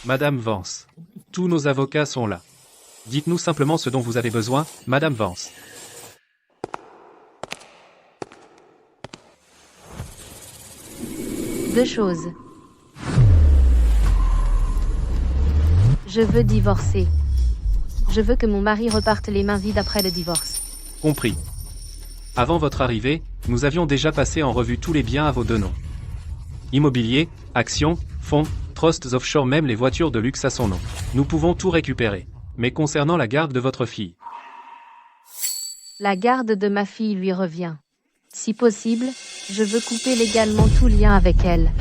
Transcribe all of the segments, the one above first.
Madame Vance. Tous nos avocats sont là. Dites-nous simplement ce dont vous avez besoin, Madame Vance. Deux choses. Je veux divorcer. Je veux que mon mari reparte les mains vides après le divorce. Compris. Avant votre arrivée, nous avions déjà passé en revue tous les biens à vos deux noms. Immobilier, actions, fonds, trusts offshore, même les voitures de luxe à son nom. Nous pouvons tout récupérer. Mais concernant la garde de votre fille. La garde de ma fille lui revient. Si possible, je veux couper légalement tout lien avec elle.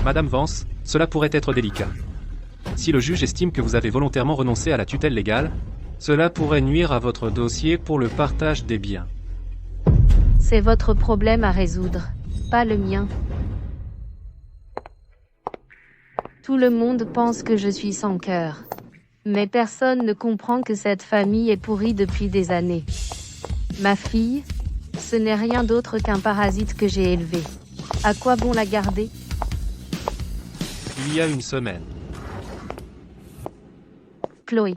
Madame Vance, cela pourrait être délicat. Si le juge estime que vous avez volontairement renoncé à la tutelle légale, cela pourrait nuire à votre dossier pour le partage des biens. C'est votre problème à résoudre, pas le mien. Tout le monde pense que je suis sans cœur. Mais personne ne comprend que cette famille est pourrie depuis des années. Ma fille, ce n'est rien d'autre qu'un parasite que j'ai élevé. À quoi bon la garder? Il y a une semaine. Chloé.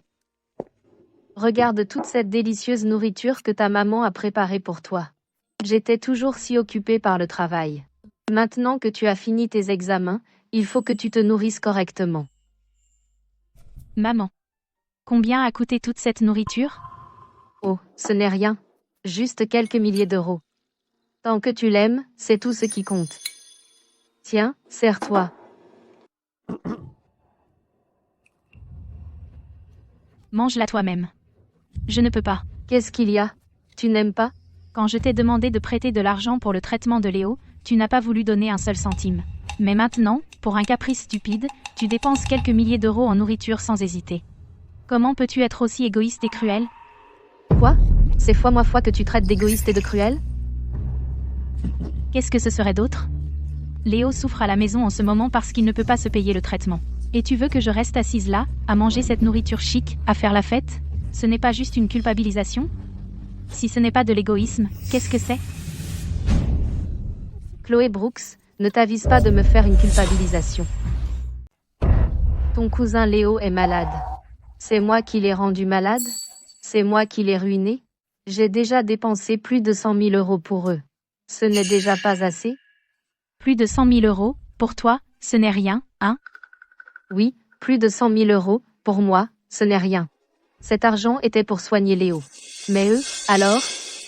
Regarde toute cette délicieuse nourriture que ta maman a préparée pour toi. J'étais toujours si occupée par le travail. Maintenant que tu as fini tes examens, il faut que tu te nourrisses correctement. Maman. Combien a coûté toute cette nourriture? Oh, ce n'est rien. Juste quelques milliers d'euros. Tant que tu l'aimes, c'est tout ce qui compte. Tiens, sers-toi. Mange-la toi-même. Je ne peux pas. Qu'est-ce qu'il y a? Tu n'aimes pas? Quand je t'ai demandé de prêter de l'argent pour le traitement de Léo, tu n'as pas voulu donner un seul centime. Mais maintenant, pour un caprice stupide, tu dépenses quelques milliers d'euros en nourriture sans hésiter. Comment peux-tu être aussi égoïste et cruel? Quoi? C'est fois que tu traites d'égoïste et de cruel? Qu'est-ce que ce serait d'autre? Léo souffre à la maison en ce moment parce qu'il ne peut pas se payer le traitement. Et tu veux que je reste assise là, à manger cette nourriture chic, à faire la fête? Ce n'est pas juste une culpabilisation? Si ce n'est pas de l'égoïsme, qu'est-ce que c'est? Chloé Brooks, ne t'avise pas de me faire une culpabilisation. Ton cousin Léo est malade. C'est moi qui l'ai rendu malade? C'est moi qui l'ai ruiné? J'ai déjà dépensé plus de 100 000 euros pour eux. Ce n'est déjà pas assez? Plus de 100 000 euros, pour toi, ce n'est rien, hein? Oui, plus de 100 000 euros, pour moi, ce n'est rien. Cet argent était pour soigner Léo. Mais eux, alors,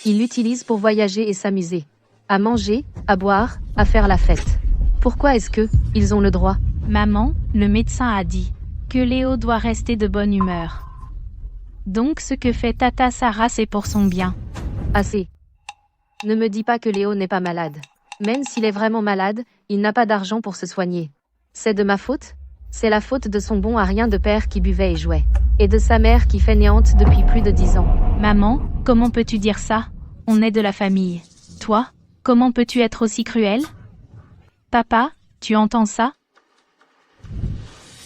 ils l'utilisent pour voyager et s'amuser. À manger, à boire, à faire la fête. Pourquoi est-ce que, ils ont le droit? Maman, le médecin a dit que Léo doit rester de bonne humeur. Donc ce que fait Tata Sarah, c'est pour son bien. Assez. Ne me dis pas que Léo n'est pas malade. Même s'il est vraiment malade, il n'a pas d'argent pour se soigner. C'est de ma faute? C'est la faute de son bon à rien de père qui buvait et jouait. Et de sa mère qui fainéante depuis plus de 10 ans. Maman, comment peux-tu dire ça? On est de la famille. Toi, comment peux-tu être aussi cruel? Papa, tu entends ça?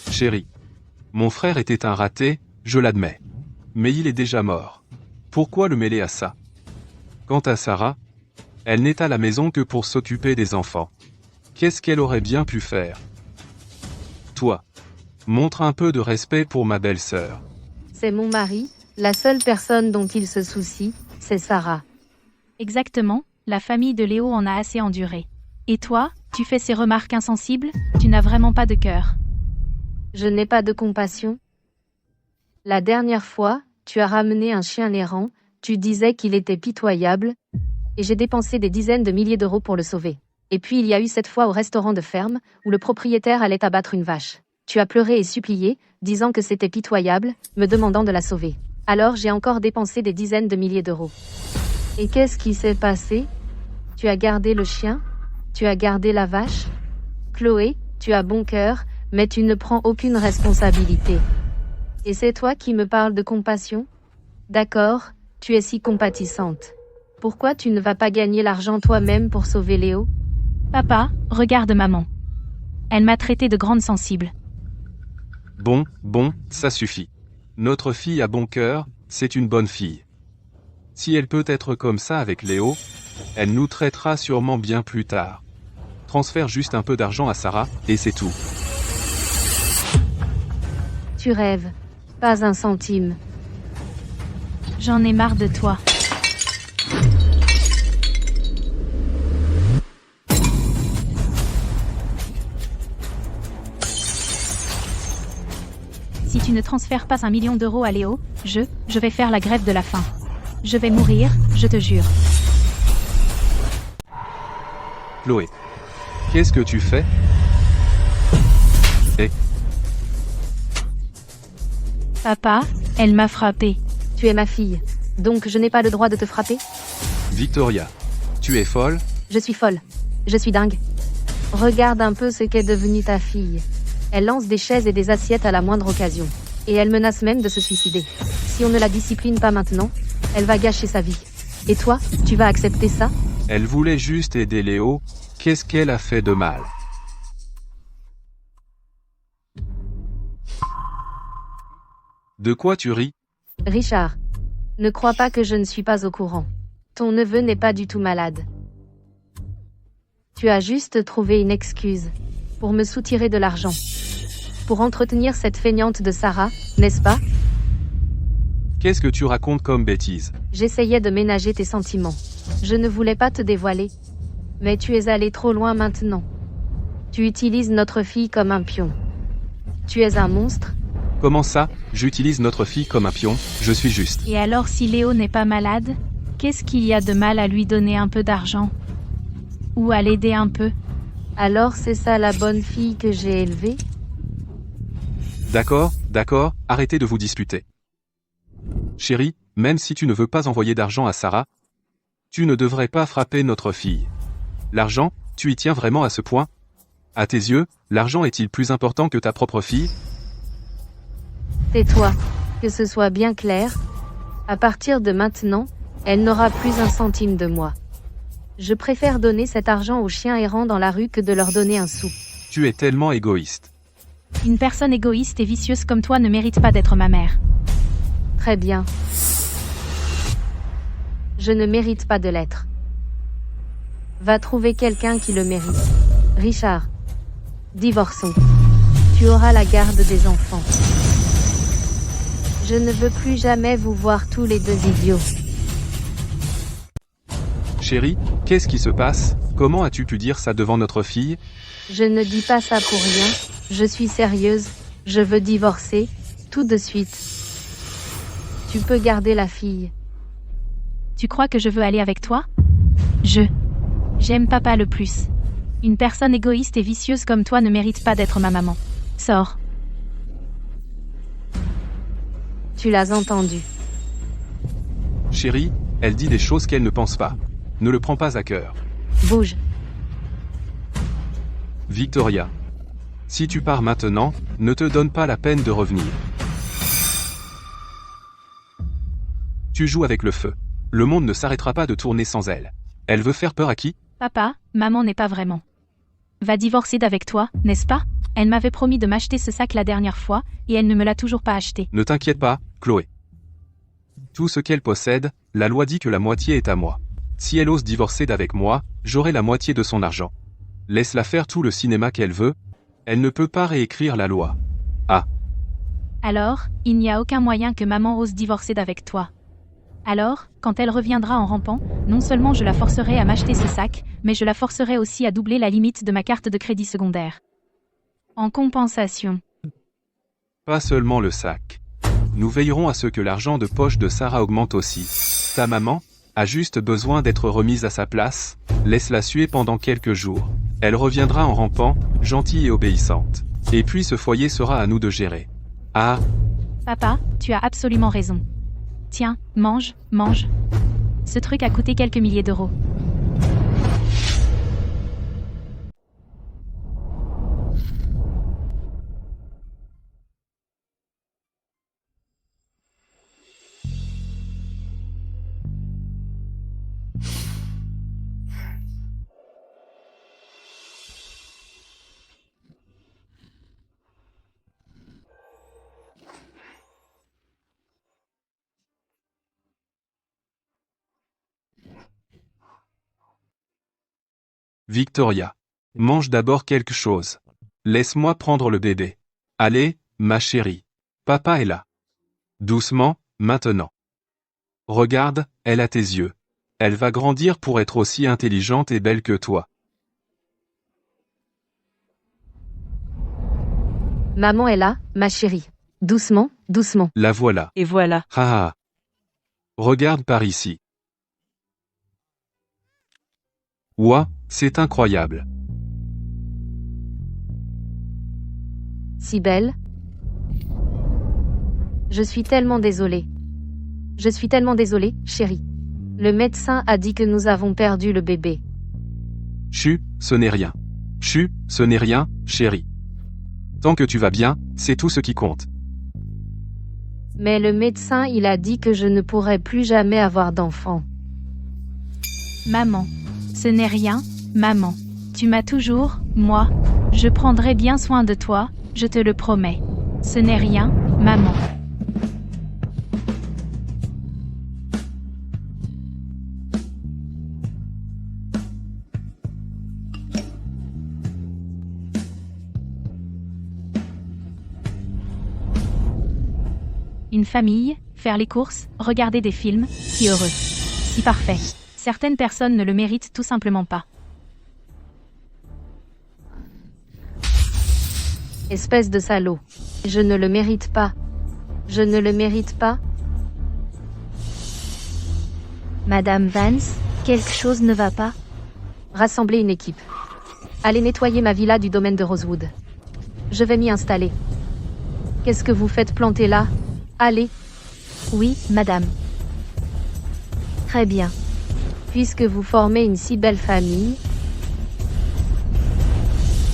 Chérie. Mon frère était un raté, je l'admets. Mais il est déjà mort. Pourquoi le mêler à ça? Quant à Sarah, elle n'est à la maison que pour s'occuper des enfants. Qu'est-ce qu'elle aurait bien pu faire? Toi, montre un peu de respect pour ma belle-sœur. C'est mon mari, la seule personne dont il se soucie, c'est Sarah. Exactement, la famille de Léo en a assez enduré. Et toi, tu fais ces remarques insensibles? Tu n'as vraiment pas de cœur. Je n'ai pas de compassion. La dernière fois, tu as ramené un chien errant, tu disais qu'il était pitoyable, et j'ai dépensé des dizaines de milliers d'euros pour le sauver. Et puis il y a eu cette fois au restaurant de ferme, où le propriétaire allait abattre une vache. Tu as pleuré et supplié, disant que c'était pitoyable, me demandant de la sauver. Alors j'ai encore dépensé des dizaines de milliers d'euros. Et qu'est-ce qui s'est passé? Tu as gardé le chien? Tu as gardé la vache? Chloé, tu as bon cœur, mais tu ne prends aucune responsabilité. Et c'est toi qui me parles de compassion? D'accord, tu es si compatissante. Pourquoi tu ne vas pas gagner l'argent toi-même pour sauver Léo? Papa, regarde maman. Elle m'a traité de grande sensible. Bon, ça suffit. Notre fille a bon cœur, c'est une bonne fille. Si elle peut être comme ça avec Léo, elle nous traitera sûrement bien plus tard. Transfère juste un peu d'argent à Sarah, et c'est tout. Tu rêves. Pas un centime. J'en ai marre de toi. Si tu ne transfères pas 1 million d'euros à Léo, je vais faire la grève de la faim. Je vais mourir, je te jure. Chloé. Qu'est-ce que tu fais? Papa, elle m'a frappé. Tu es ma fille. Donc je n'ai pas le droit de te frapper? Victoria. Tu es folle? Je suis folle. Je suis dingue. Regarde un peu ce qu'est devenue ta fille. Elle lance des chaises et des assiettes à la moindre occasion. Et elle menace même de se suicider. Si on ne la discipline pas maintenant, elle va gâcher sa vie. Et toi, tu vas accepter ça? Elle voulait juste aider Léo. Qu'est-ce qu'elle a fait de mal? De quoi tu ris? Richard, ne crois pas que je ne suis pas au courant. Ton neveu n'est pas du tout malade. Tu as juste trouvé une excuse pour me soutirer de l'argent. Pour entretenir cette feignante de Sarah, n'est-ce pas? Qu'est-ce que tu racontes comme bêtise? J'essayais de ménager tes sentiments. Je ne voulais pas te dévoiler. Mais tu es allé trop loin maintenant. Tu utilises notre fille comme un pion. Tu es un monstre. Comment ça? J'utilise notre fille comme un pion, je suis juste. Et alors si Léo n'est pas malade, qu'est-ce qu'il y a de mal à lui donner un peu d'argent? Ou à l'aider un peu? Alors c'est ça la bonne fille que j'ai élevée? D'accord, arrêtez de vous disputer. Chérie, même si tu ne veux pas envoyer d'argent à Sarah, tu ne devrais pas frapper notre fille. L'argent, tu y tiens vraiment à ce point? À tes yeux, l'argent est-il plus important que ta propre fille? Tais-toi. Que ce soit bien clair. À partir de maintenant, elle n'aura plus un centime de moi. Je préfère donner cet argent aux chiens errants dans la rue que de leur donner un sou. Tu es tellement égoïste. Une personne égoïste et vicieuse comme toi ne mérite pas d'être ma mère. Très bien. Je ne mérite pas de l'être. Va trouver quelqu'un qui le mérite. Richard. Divorçons. Tu auras la garde des enfants. Je ne veux plus jamais vous voir tous les deux idiots. Chérie, qu'est-ce qui se passe? Comment as-tu pu dire ça devant notre fille? Je ne dis pas ça pour rien. Je suis sérieuse. Je veux divorcer. Tout de suite. Tu peux garder la fille. Tu crois que je veux aller avec toi? J'aime papa le plus. Une personne égoïste et vicieuse comme toi ne mérite pas d'être ma maman. Sors. Tu l'as entendu. Chérie, elle dit des choses qu'elle ne pense pas. Ne le prends pas à cœur. Bouge. Victoria. Si tu pars maintenant, ne te donne pas la peine de revenir. Tu joues avec le feu. Le monde ne s'arrêtera pas de tourner sans elle. Elle veut faire peur à qui? Papa, maman n'est pas vraiment. Va divorcer d'avec toi, n'est-ce pas? Elle m'avait promis de m'acheter ce sac la dernière fois, et elle ne me l'a toujours pas acheté. Ne t'inquiète pas, Chloé. Tout ce qu'elle possède, la loi dit que la moitié est à moi. Si elle ose divorcer d'avec moi, j'aurai la moitié de son argent. Laisse-la faire tout le cinéma qu'elle veut. Elle ne peut pas réécrire la loi. Ah. Alors, il n'y a aucun moyen que maman ose divorcer d'avec toi. Alors, quand elle reviendra en rampant, non seulement je la forcerai à m'acheter ce sac, mais je la forcerai aussi à doubler la limite de ma carte de crédit secondaire. En compensation. Pas seulement le sac. Nous veillerons à ce que l'argent de poche de Sarah augmente aussi. Ta maman a juste besoin d'être remise à sa place, laisse-la suer pendant quelques jours. Elle reviendra en rampant, gentille et obéissante. Et puis ce foyer sera à nous de gérer. Ah. Papa, tu as absolument raison. Tiens, mange. Ce truc a coûté quelques milliers d'euros. Victoria. Mange d'abord quelque chose. Laisse-moi prendre le bébé. Allez, ma chérie. Papa est là. Doucement, maintenant. Regarde, elle a tes yeux. Elle va grandir pour être aussi intelligente et belle que toi. Maman est là, ma chérie. Doucement, doucement. La voilà. Et voilà. Ah ah. Regarde par ici. Ouah, c'est incroyable. Si belle. Je suis tellement désolée. Je suis tellement désolée, chérie. Le médecin a dit que nous avons perdu le bébé. Chut, ce n'est rien. Chut, ce n'est rien, chérie. Tant que tu vas bien, c'est tout ce qui compte. Mais le médecin, il a dit que je ne pourrais plus jamais avoir d'enfant. Maman. Ce n'est rien, maman. Tu m'as toujours, moi. Je prendrai bien soin de toi, je te le promets. Ce n'est rien, maman. Une famille, faire les courses, regarder des films, si heureux. Si parfait. Certaines personnes ne le méritent tout simplement pas. Espèce de salaud. Je ne le mérite pas. Je ne le mérite pas. Madame Vance, quelque chose ne va pas? Rassembler une équipe. Allez nettoyer ma villa du domaine de Rosewood. Je vais m'y installer. Qu'est-ce que vous faites planter là? Allez. Oui, madame. Très bien. Puisque vous formez une si belle famille,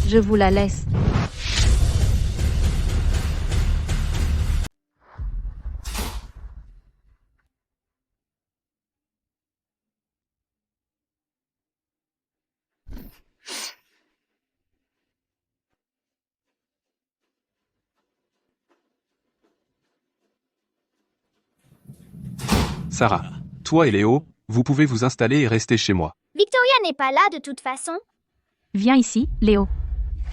je vous la laisse. Sarah, toi et Léo, vous pouvez vous installer et rester chez moi. Victoria n'est pas là de toute façon. Viens ici, Léo.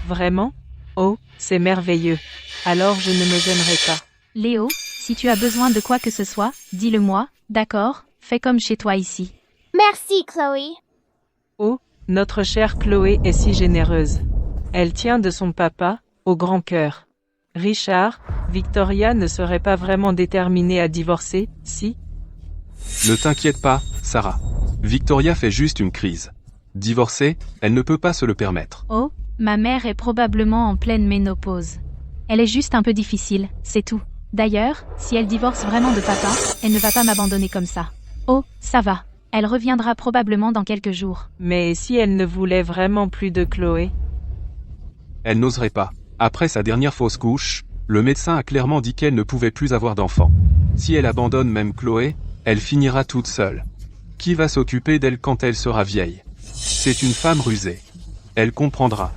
Vraiment? Oh, c'est merveilleux. Alors je ne me gênerai pas. Léo, si tu as besoin de quoi que ce soit, dis-le-moi, d'accord? Fais comme chez toi ici. Merci, Chloé. Oh, notre chère Chloé est si généreuse. Elle tient de son papa, au grand cœur. Richard, Victoria ne serait pas vraiment déterminée à divorcer, si? Ne t'inquiète pas, Sarah. Victoria fait juste une crise. Divorcée, elle ne peut pas se le permettre. Oh, ma mère est probablement en pleine ménopause. Elle est juste un peu difficile, c'est tout. D'ailleurs, si elle divorce vraiment de papa, elle ne va pas m'abandonner comme ça. Oh, ça va. Elle reviendra probablement dans quelques jours. Mais si elle ne voulait vraiment plus de Chloé? Elle n'oserait pas. Après sa dernière fausse couche, le médecin a clairement dit qu'elle ne pouvait plus avoir d'enfant. Si elle abandonne même Chloé, elle finira toute seule. Qui va s'occuper d'elle quand elle sera vieille? C'est une femme rusée. Elle comprendra.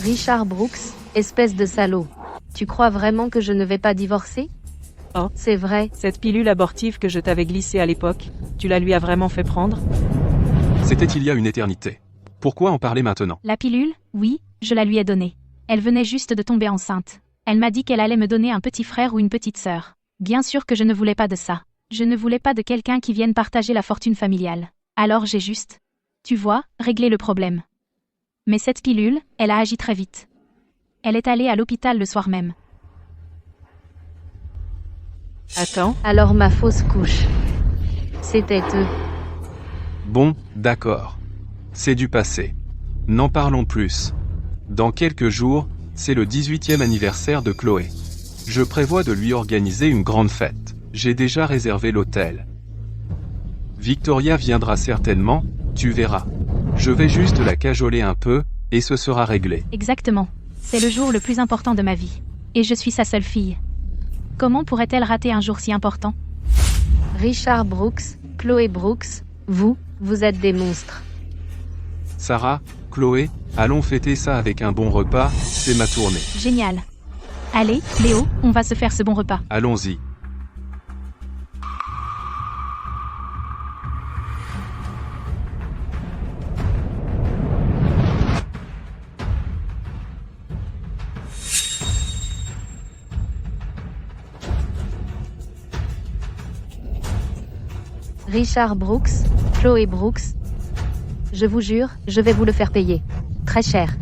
Richard Brooks, espèce de salaud. Tu crois vraiment que je ne vais pas divorcer? Oh. C'est vrai. Cette pilule abortive que je t'avais glissée à l'époque, tu la lui as vraiment fait prendre? C'était il y a une éternité. Pourquoi en parler maintenant? La pilule? Oui, je la lui ai donnée. Elle venait juste de tomber enceinte. Elle m'a dit qu'elle allait me donner un petit frère ou une petite sœur. Bien sûr que je ne voulais pas de ça. Je ne voulais pas de quelqu'un qui vienne partager la fortune familiale. Alors j'ai juste, tu vois, réglé le problème. Mais cette pilule, elle a agi très vite. Elle est allée à l'hôpital le soir même. Attends, Alors ma fausse couche. C'était eux. Bon, d'accord. C'est du passé. N'en parlons plus. Dans quelques jours, c'est le 18e anniversaire de Chloé. Je prévois de lui organiser une grande fête. J'ai déjà réservé l'hôtel. Victoria viendra certainement, tu verras. Je vais juste la cajoler un peu, et ce sera réglé. Exactement. C'est le jour le plus important de ma vie. Et je suis sa seule fille. Comment pourrait-elle rater un jour si important? Richard Brooks, Chloé Brooks, vous êtes des monstres. Sarah, Chloé, allons fêter ça avec un bon repas, c'est ma tournée. Génial. Allez, Léo, on va se faire ce bon repas. Allons-y. Richard Brooks, Chloé Brooks. Je vous jure, je vais vous le faire payer. Très cher.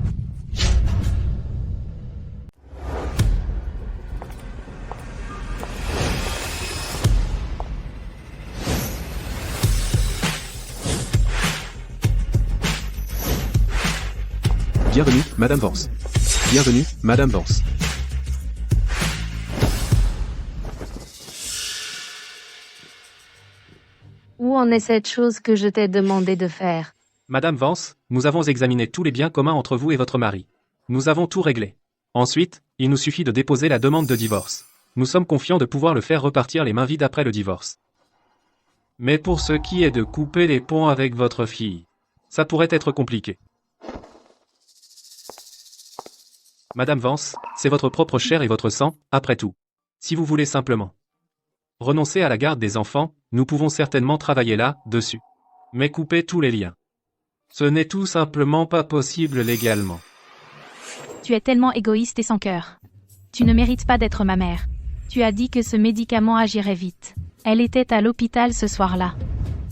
Bienvenue, Madame Vance. Bienvenue, Madame Vance. Où en est cette chose que je t'ai demandé de faire? Madame Vance, nous avons examiné tous les biens communs entre vous et votre mari. Nous avons tout réglé. Ensuite, il nous suffit de déposer la demande de divorce. Nous sommes confiants de pouvoir le faire repartir les mains vides après le divorce. Mais pour ce qui est de couper les ponts avec votre fille, ça pourrait être compliqué. Madame Vance, c'est votre propre chair et votre sang, après tout. Si vous voulez simplement renoncer à la garde des enfants, nous pouvons certainement travailler là-dessus. Mais couper tous les liens. Ce n'est tout simplement pas possible légalement. Tu es tellement égoïste et sans cœur. Tu ne mérites pas d'être ma mère. Tu as dit que ce médicament agirait vite. Elle était à l'hôpital ce soir-là.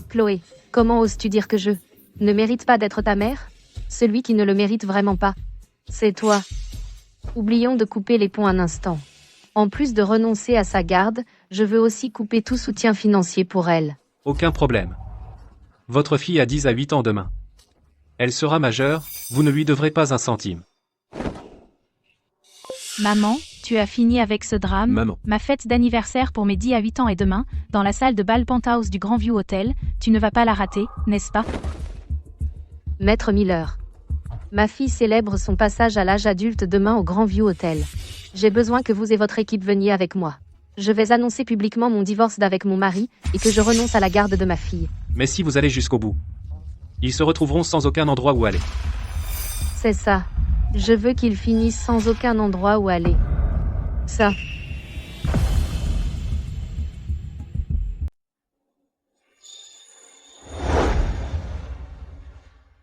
Chloé, comment oses-tu dire que je ne mérite pas d'être ta mère? Celui qui ne le mérite vraiment pas, c'est toi. Oublions de couper les ponts un instant. En plus de renoncer à sa garde, je veux aussi couper tout soutien financier pour elle. Aucun problème. Votre fille a 10 à 8 ans demain. Elle sera majeure, vous ne lui devrez pas un centime. Maman, tu as fini avec ce drame. Maman. Ma fête d'anniversaire pour mes 10 à 8 ans est demain, dans la salle de bal Penthouse du Grandview Hotel. Tu ne vas pas la rater, n'est-ce pas? Maître Miller. Ma fille célèbre son passage à l'âge adulte demain au Grandview Hotel. J'ai besoin que vous et votre équipe veniez avec moi. Je vais annoncer publiquement mon divorce d'avec mon mari et que je renonce à la garde de ma fille. Mais si vous allez jusqu'au bout, ils se retrouveront sans aucun endroit où aller. C'est ça. Je veux qu'ils finissent sans aucun endroit où aller. Ça.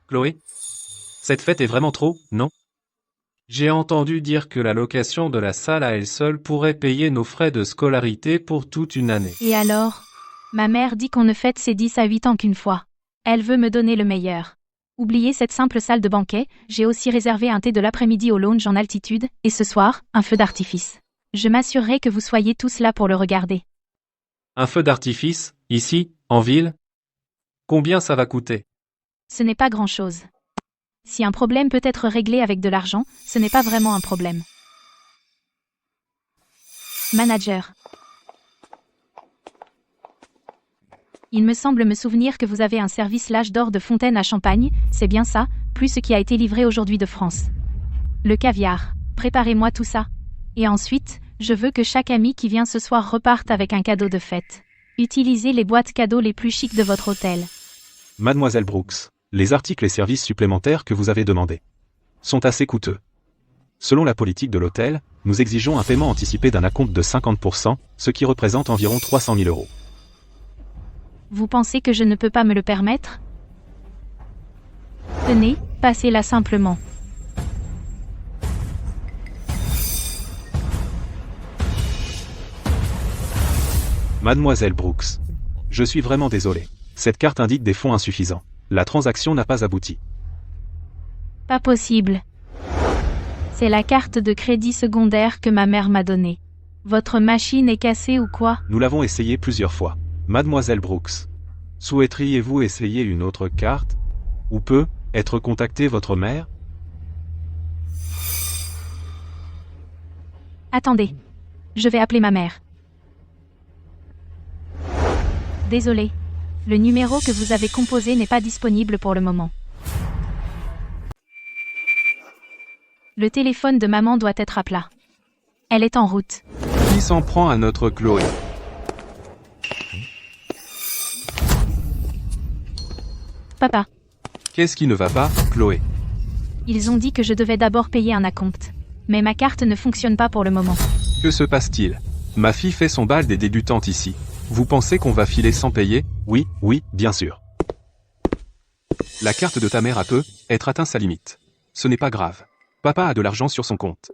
Chloé? Cette fête est vraiment trop, non? J'ai entendu dire que la location de la salle à elle seule pourrait payer nos frais de scolarité pour toute une année. Et alors? Ma mère dit qu'on ne fête ses 10 à 8 ans qu'une fois. Elle veut me donner le meilleur. Oubliez cette simple salle de banquet, j'ai aussi réservé un thé de l'après-midi au lounge en altitude, et ce soir, un feu d'artifice. Je m'assurerai que vous soyez tous là pour le regarder. Un feu d'artifice, ici, en ville? Combien ça va coûter? Ce n'est pas grand-chose. Si un problème peut être réglé avec de l'argent, ce n'est pas vraiment un problème. Manager. Il me semble me souvenir que vous avez un service l'âge d'or de fontaine à Champagne, c'est bien ça, plus ce qui a été livré aujourd'hui de France. Le caviar. Préparez-moi tout ça. Et ensuite, je veux que chaque ami qui vient ce soir reparte avec un cadeau de fête. Utilisez les boîtes cadeaux les plus chics de votre hôtel. Mademoiselle Brooks, les articles et services supplémentaires que vous avez demandés sont assez coûteux. Selon la politique de l'hôtel, nous exigeons un paiement anticipé d'un acompte de 50%, ce qui représente environ 300 000 €. Vous pensez que je ne peux pas me le permettre? Tenez, passez-la simplement. Mademoiselle Brooks, je suis vraiment désolé. Cette carte indique des fonds insuffisants. La transaction n'a pas abouti. Pas possible. C'est la carte de crédit secondaire que ma mère m'a donnée. Votre machine est cassée ou quoi? Nous l'avons essayé plusieurs fois. Mademoiselle Brooks, souhaiteriez-vous essayer une autre carte? Ou peut être contactée votre mère? Attendez. Je vais appeler ma mère. Désolé. Le numéro que vous avez composé n'est pas disponible pour le moment. Le téléphone de maman doit être à plat. Elle est en route. Qui s'en prend à notre Chloé? Papa, Qu'est-ce qui ne va pas, Chloé? ils ont dit que je devais d'abord payer un acompte. Mais ma carte ne fonctionne pas pour le moment. Que se passe-t-il? Ma fille fait son bal des débutantes ici. Vous pensez qu'on va filer sans payer? Oui, bien sûr. La carte de ta mère a peut-être atteint sa limite. Ce n'est pas grave. Papa a de l'argent sur son compte.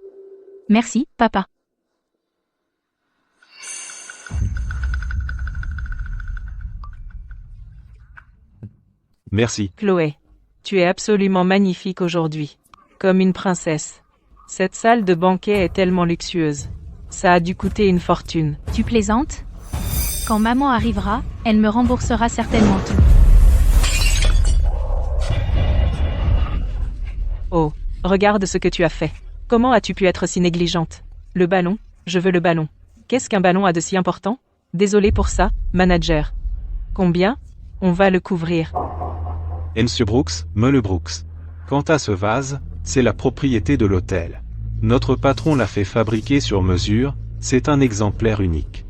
Merci, papa. Merci. Chloé, tu es absolument magnifique aujourd'hui. Comme une princesse. Cette salle de banquet est tellement luxueuse. Ça a dû coûter une fortune. Tu plaisantes? Quand maman arrivera, elle me remboursera certainement tout. Oh, regarde ce que tu as fait. Comment as-tu pu être si négligente? Le ballon, je veux le ballon. Qu'est-ce qu'un ballon a de si important? Désolé pour ça, manager. Combien? On va le couvrir. Et Monsieur Brooks, Meule Brooks. Quant à ce vase, c'est la propriété de l'hôtel. Notre patron l'a fait fabriquer sur mesure, c'est un exemplaire unique.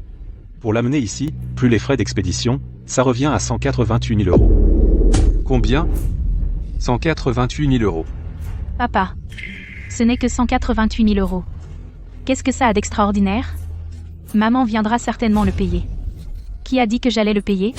Pour l'amener ici, plus les frais d'expédition, ça revient à 188 000 euros. Combien? 188 000 euros. Papa, ce n'est que 188 000 euros. Qu'est-ce que ça a d'extraordinaire? Maman viendra certainement le payer. Qui a dit que j'allais le payer?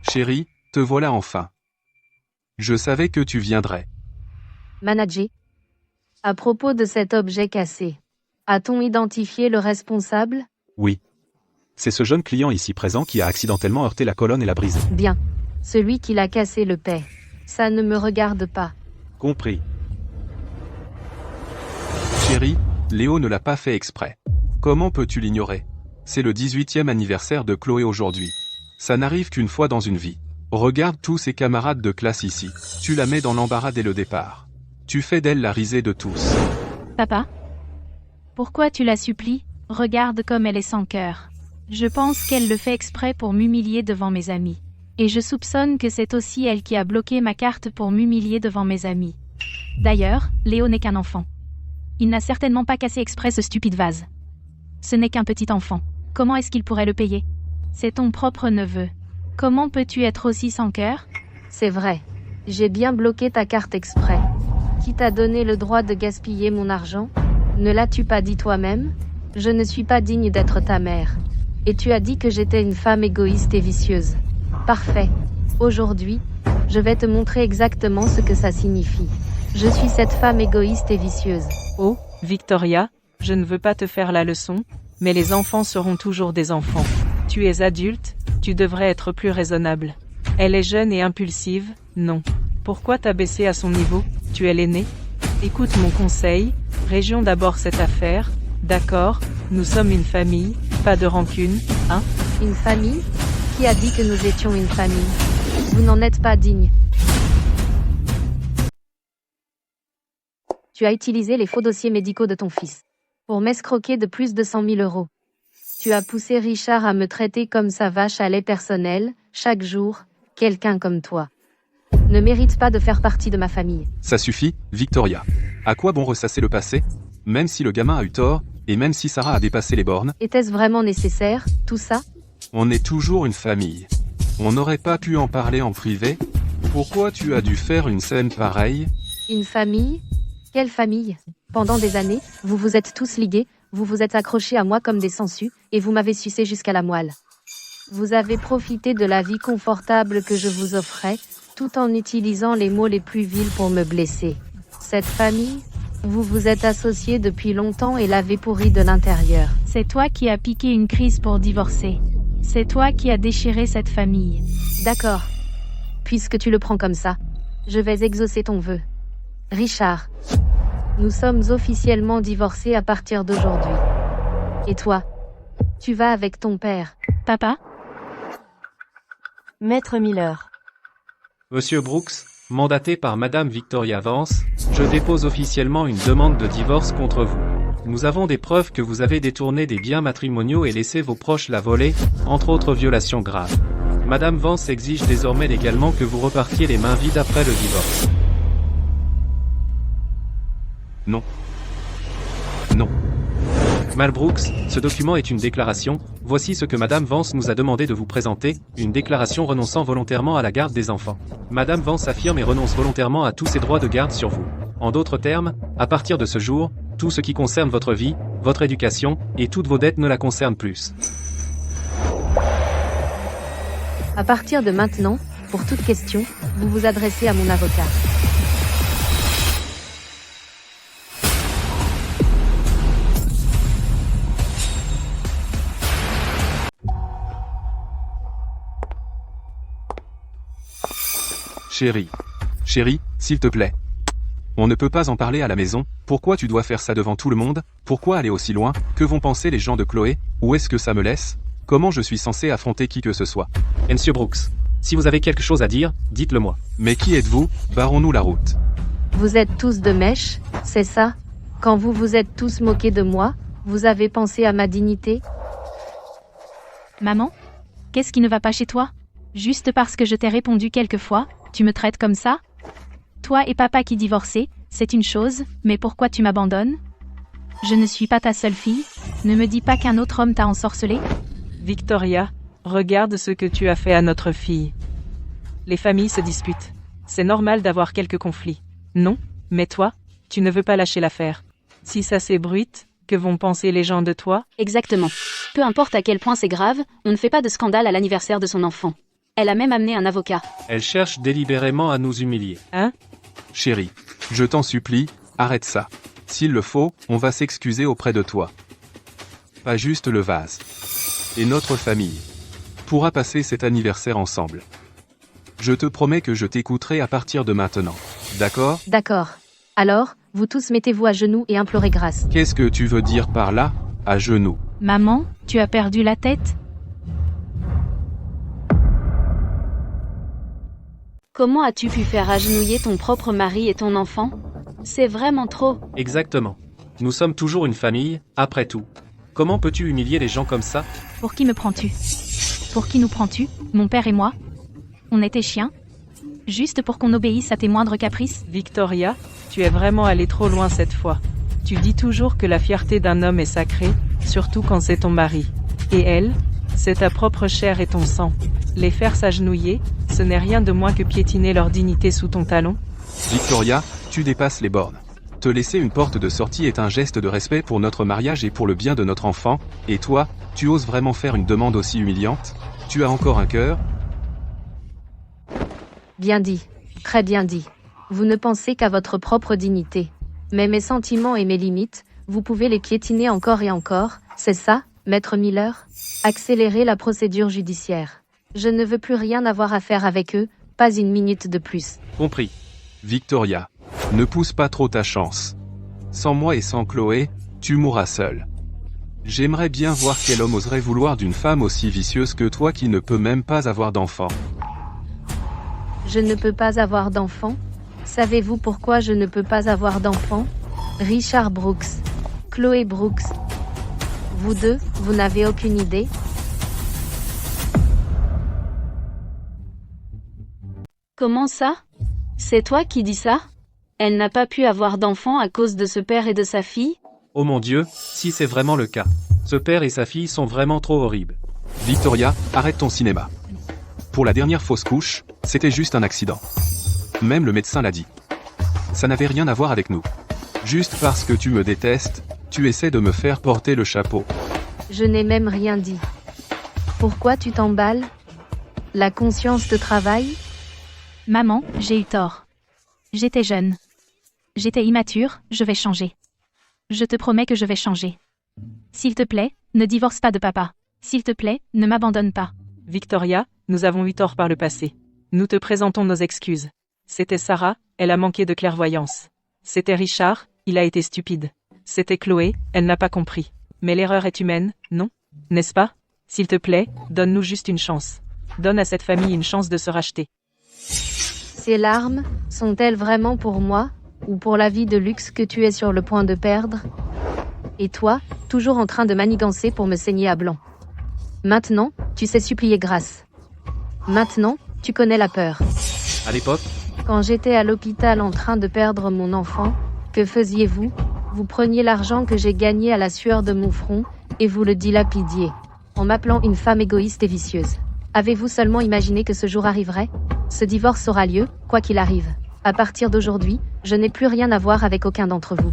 Chérie, te voilà enfin. Je savais que tu viendrais. Manager. À propos de cet objet cassé, a-t-on identifié le responsable? Oui. C'est ce jeune client ici présent qui a accidentellement heurté la colonne et l'a brisée. Bien. Celui qui l'a cassé le paie. Ça ne me regarde pas. Compris. Chérie, Léo ne l'a pas fait exprès. Comment peux-tu l'ignorer? C'est le 18e anniversaire de Chloé aujourd'hui. Ça n'arrive qu'une fois dans une vie. Regarde tous ses camarades de classe ici. Tu la mets dans l'embarras dès le départ. Tu fais d'elle la risée de tous. Papa? Pourquoi tu la supplies? Regarde comme elle est sans cœur. Je pense qu'elle le fait exprès pour m'humilier devant mes amis. Et je soupçonne que c'est aussi elle qui a bloqué ma carte pour m'humilier devant mes amis. D'ailleurs, Léo n'est qu'un enfant. Il n'a certainement pas cassé exprès ce stupide vase. Ce n'est qu'un petit enfant. Comment est-ce qu'il pourrait le payer? C'est ton propre neveu. Comment peux-tu être aussi sans cœur? C'est vrai. J'ai bien bloqué ta carte exprès. Qui t'a donné le droit de gaspiller mon argent? Ne l'as-tu pas dit toi-même? Je ne suis pas digne d'être ta mère. Et tu as dit que j'étais une femme égoïste et vicieuse. Parfait. Aujourd'hui, je vais te montrer exactement ce que ça signifie. Je suis cette femme égoïste et vicieuse. Oh, Victoria, je ne veux pas te faire la leçon, mais les enfants seront toujours des enfants. Tu es adulte, tu devrais être plus raisonnable. Elle est jeune et impulsive, non. Pourquoi t'abaisser à son niveau? Tu es l'aîné? Écoute mon conseil, régions d'abord cette affaire, d'accord? Nous sommes une famille, pas de rancune, hein? Une famille? Qui a dit que nous étions une famille? Vous n'en êtes pas digne. Tu as utilisé les faux dossiers médicaux de ton fils pour m'escroquer de plus de 100 000 euros. Tu as poussé Richard à me traiter comme sa vache à lait personnelle, chaque jour. Quelqu'un comme toi ne mérite pas de faire partie de ma famille. Ça suffit, Victoria. À quoi bon ressasser le passé? Même si le gamin a eu tort, et même si Sarah a dépassé les bornes, Était-ce vraiment nécessaire, tout ça? on est toujours une famille. On n'aurait pas pu en parler en privé? Pourquoi tu as dû faire une scène pareille? Une famille? Quelle famille? Pendant des années, vous vous êtes tous ligués, vous vous êtes accrochés à moi comme des sangsues, et vous m'avez sucé jusqu'à la moelle. Vous avez profité de la vie confortable que je vous offrais, tout en utilisant les mots les plus vils pour me blesser. Cette famille, vous vous êtes associés depuis longtemps et l'avez pourrie de l'intérieur. C'est toi qui as piqué une crise pour divorcer. C'est toi qui as déchiré cette famille. D'accord. Puisque tu le prends comme ça, je vais exaucer ton vœu. Richard, nous sommes officiellement divorcés à partir d'aujourd'hui. Et toi, tu vas avec ton père. Papa? Maître Miller. Monsieur Brooks, mandaté par Madame Victoria Vance, je dépose officiellement une demande de divorce contre vous. Nous avons des preuves que vous avez détourné des biens matrimoniaux et laissé vos proches la voler, entre autres violations graves. Madame Vance exige désormais légalement que vous repartiez les mains vides après le divorce. Non. Non. Mal Brooks, ce document est une déclaration. Voici ce que Madame Vance nous a demandé de vous présenter, une déclaration renonçant volontairement à la garde des enfants. Madame Vance affirme et renonce volontairement à tous ses droits de garde sur vous. En d'autres termes, à partir de ce jour, tout ce qui concerne votre vie, votre éducation, et toutes vos dettes ne la concernent plus. À partir de maintenant, pour toute question, vous vous adressez à mon avocat. Chérie, s'il te plaît. On ne peut pas en parler à la maison, pourquoi tu dois faire ça devant tout le monde? Pourquoi aller aussi loin? Que vont penser les gens de Chloé? Où est-ce que ça me laisse? Comment je suis censé affronter qui que ce soit? Monsieur Brooks, si vous avez quelque chose à dire, dites-le moi. Mais qui êtes-vous? Barrons-nous la route. Vous êtes tous de mèche, c'est ça? Quand vous vous êtes tous moqués de moi, vous avez pensé à ma dignité? Maman? Qu'est-ce qui ne va pas chez toi? Juste parce que je t'ai répondu quelquefois, tu me traites comme ça? Toi et papa qui divorcez, c'est une chose, mais pourquoi tu m'abandonnes? Je ne suis pas ta seule fille, ne me dis pas qu'un autre homme t'a ensorcelée? Victoria, regarde ce que tu as fait à notre fille. Les familles se disputent. C'est normal d'avoir quelques conflits. Non, mais toi, tu ne veux pas lâcher l'affaire. Si ça s'ébruite, que vont penser les gens de toi? Exactement. Peu importe à quel point c'est grave, on ne fait pas de scandale à l'anniversaire de son enfant. Elle a même amené un avocat. Elle cherche délibérément à nous humilier. Hein? Chérie, je t'en supplie, arrête ça. S'il le faut, on va s'excuser auprès de toi. Pas juste le vase. Et notre famille pourra passer cet anniversaire ensemble. Je te promets que je t'écouterai à partir de maintenant. D'accord? D'accord. Alors, vous tous mettez-vous à genoux et implorez grâce. Qu'est-ce que tu veux dire par là, à genoux? Maman, tu as perdu la tête? Comment as-tu pu faire agenouiller ton propre mari et ton enfant? C'est vraiment trop. Exactement. Nous sommes toujours une famille, après tout. Comment peux-tu humilier les gens comme ça? Pour qui me prends-tu? Pour qui nous prends-tu, mon père et moi? On était chiens? Juste pour qu'on obéisse à tes moindres caprices? Victoria, tu es vraiment allée trop loin cette fois. Tu dis toujours que la fierté d'un homme est sacrée, surtout quand c'est ton mari. Et elle, c'est ta propre chair et ton sang. Les faire s'agenouiller, ce n'est rien de moins que piétiner leur dignité sous ton talon. Victoria, tu dépasses les bornes. Te laisser une porte de sortie est un geste de respect pour notre mariage et pour le bien de notre enfant, et toi, tu oses vraiment faire une demande aussi humiliante? Tu as encore un cœur? Bien dit. Très bien dit. Vous ne pensez qu'à votre propre dignité. Mais mes sentiments et mes limites, vous pouvez les piétiner encore et encore, c'est ça, Maître Miller? Accélérez la procédure judiciaire. Je ne veux plus rien avoir à faire avec eux, pas une minute de plus. Compris. Victoria, ne pousse pas trop ta chance. Sans moi et sans Chloé, tu mourras seule. J'aimerais bien voir quel homme oserait vouloir d'une femme aussi vicieuse que toi qui ne peut même pas avoir d'enfant. Je ne peux pas avoir d'enfant? Savez-vous pourquoi je ne peux pas avoir d'enfant? Richard Brooks. Chloé Brooks. Vous deux, vous n'avez aucune idée? Comment ça? C'est toi qui dis ça? Elle n'a pas pu avoir d'enfant à cause de ce père et de sa fille? Oh mon Dieu, si c'est vraiment le cas. Ce père et sa fille sont vraiment trop horribles. Victoria, arrête ton cinéma. Pour la dernière fausse couche, c'était juste un accident. Même le médecin l'a dit. Ça n'avait rien à voir avec nous. Juste parce que tu me détestes, tu essaies de me faire porter le chapeau. Je n'ai même rien dit. Pourquoi tu t'emballes? La conscience te travaille? Maman, j'ai eu tort. J'étais jeune. J'étais immature, je vais changer. Je te promets que je vais changer. S'il te plaît, ne divorce pas de papa. S'il te plaît, ne m'abandonne pas. Victoria, nous avons eu tort par le passé. Nous te présentons nos excuses. C'était Sarah, elle a manqué de clairvoyance. C'était Richard, il a été stupide. C'était Chloé, elle n'a pas compris. Mais l'erreur est humaine, non? N'est-ce pas? S'il te plaît, donne-nous juste une chance. Donne à cette famille une chance de se racheter. Ces larmes, sont-elles vraiment pour moi, ou pour la vie de luxe que tu es sur le point de perdre? Et toi, toujours en train de manigancer pour me saigner à blanc. Maintenant, tu sais supplier grâce. Maintenant, tu connais la peur. À l'époque, Quand j'étais à l'hôpital en train de perdre mon enfant, que faisiez-vous? Vous preniez l'argent que j'ai gagné à la sueur de mon front, et vous le dilapidiez, en m'appelant une femme égoïste et vicieuse. Avez-vous seulement imaginé que ce jour arriverait? Ce divorce aura lieu, quoi qu'il arrive. À partir d'aujourd'hui, je n'ai plus rien à voir avec aucun d'entre vous.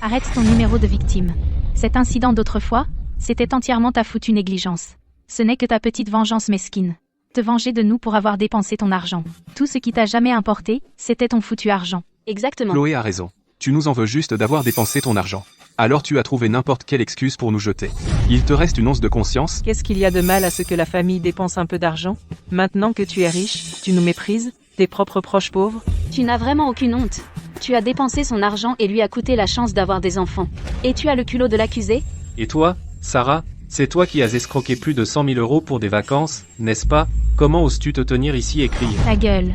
Arrête ton numéro de victime. Cet incident d'autrefois, c'était entièrement ta foutue négligence. Ce n'est que ta petite vengeance mesquine. Te venger de nous pour avoir dépensé ton argent. Tout ce qui t'a jamais importé, c'était ton foutu argent. Exactement. Chloé a raison. Tu nous en veux juste d'avoir dépensé ton argent. Alors tu as trouvé n'importe quelle excuse pour nous jeter. Il te reste une once de conscience? Qu'est-ce qu'il y a de mal à ce que la famille dépense un peu d'argent? Maintenant que tu es riche, tu nous méprises, tes propres proches pauvres? Tu n'as vraiment aucune honte. Tu as dépensé son argent et lui a coûté la chance d'avoir des enfants. Et tu as le culot de l'accuser? Et toi, Sarah, c'est toi qui as escroqué plus de 100 000 € pour des vacances, n'est-ce pas? Comment oses-tu te tenir ici et crier? Ta gueule.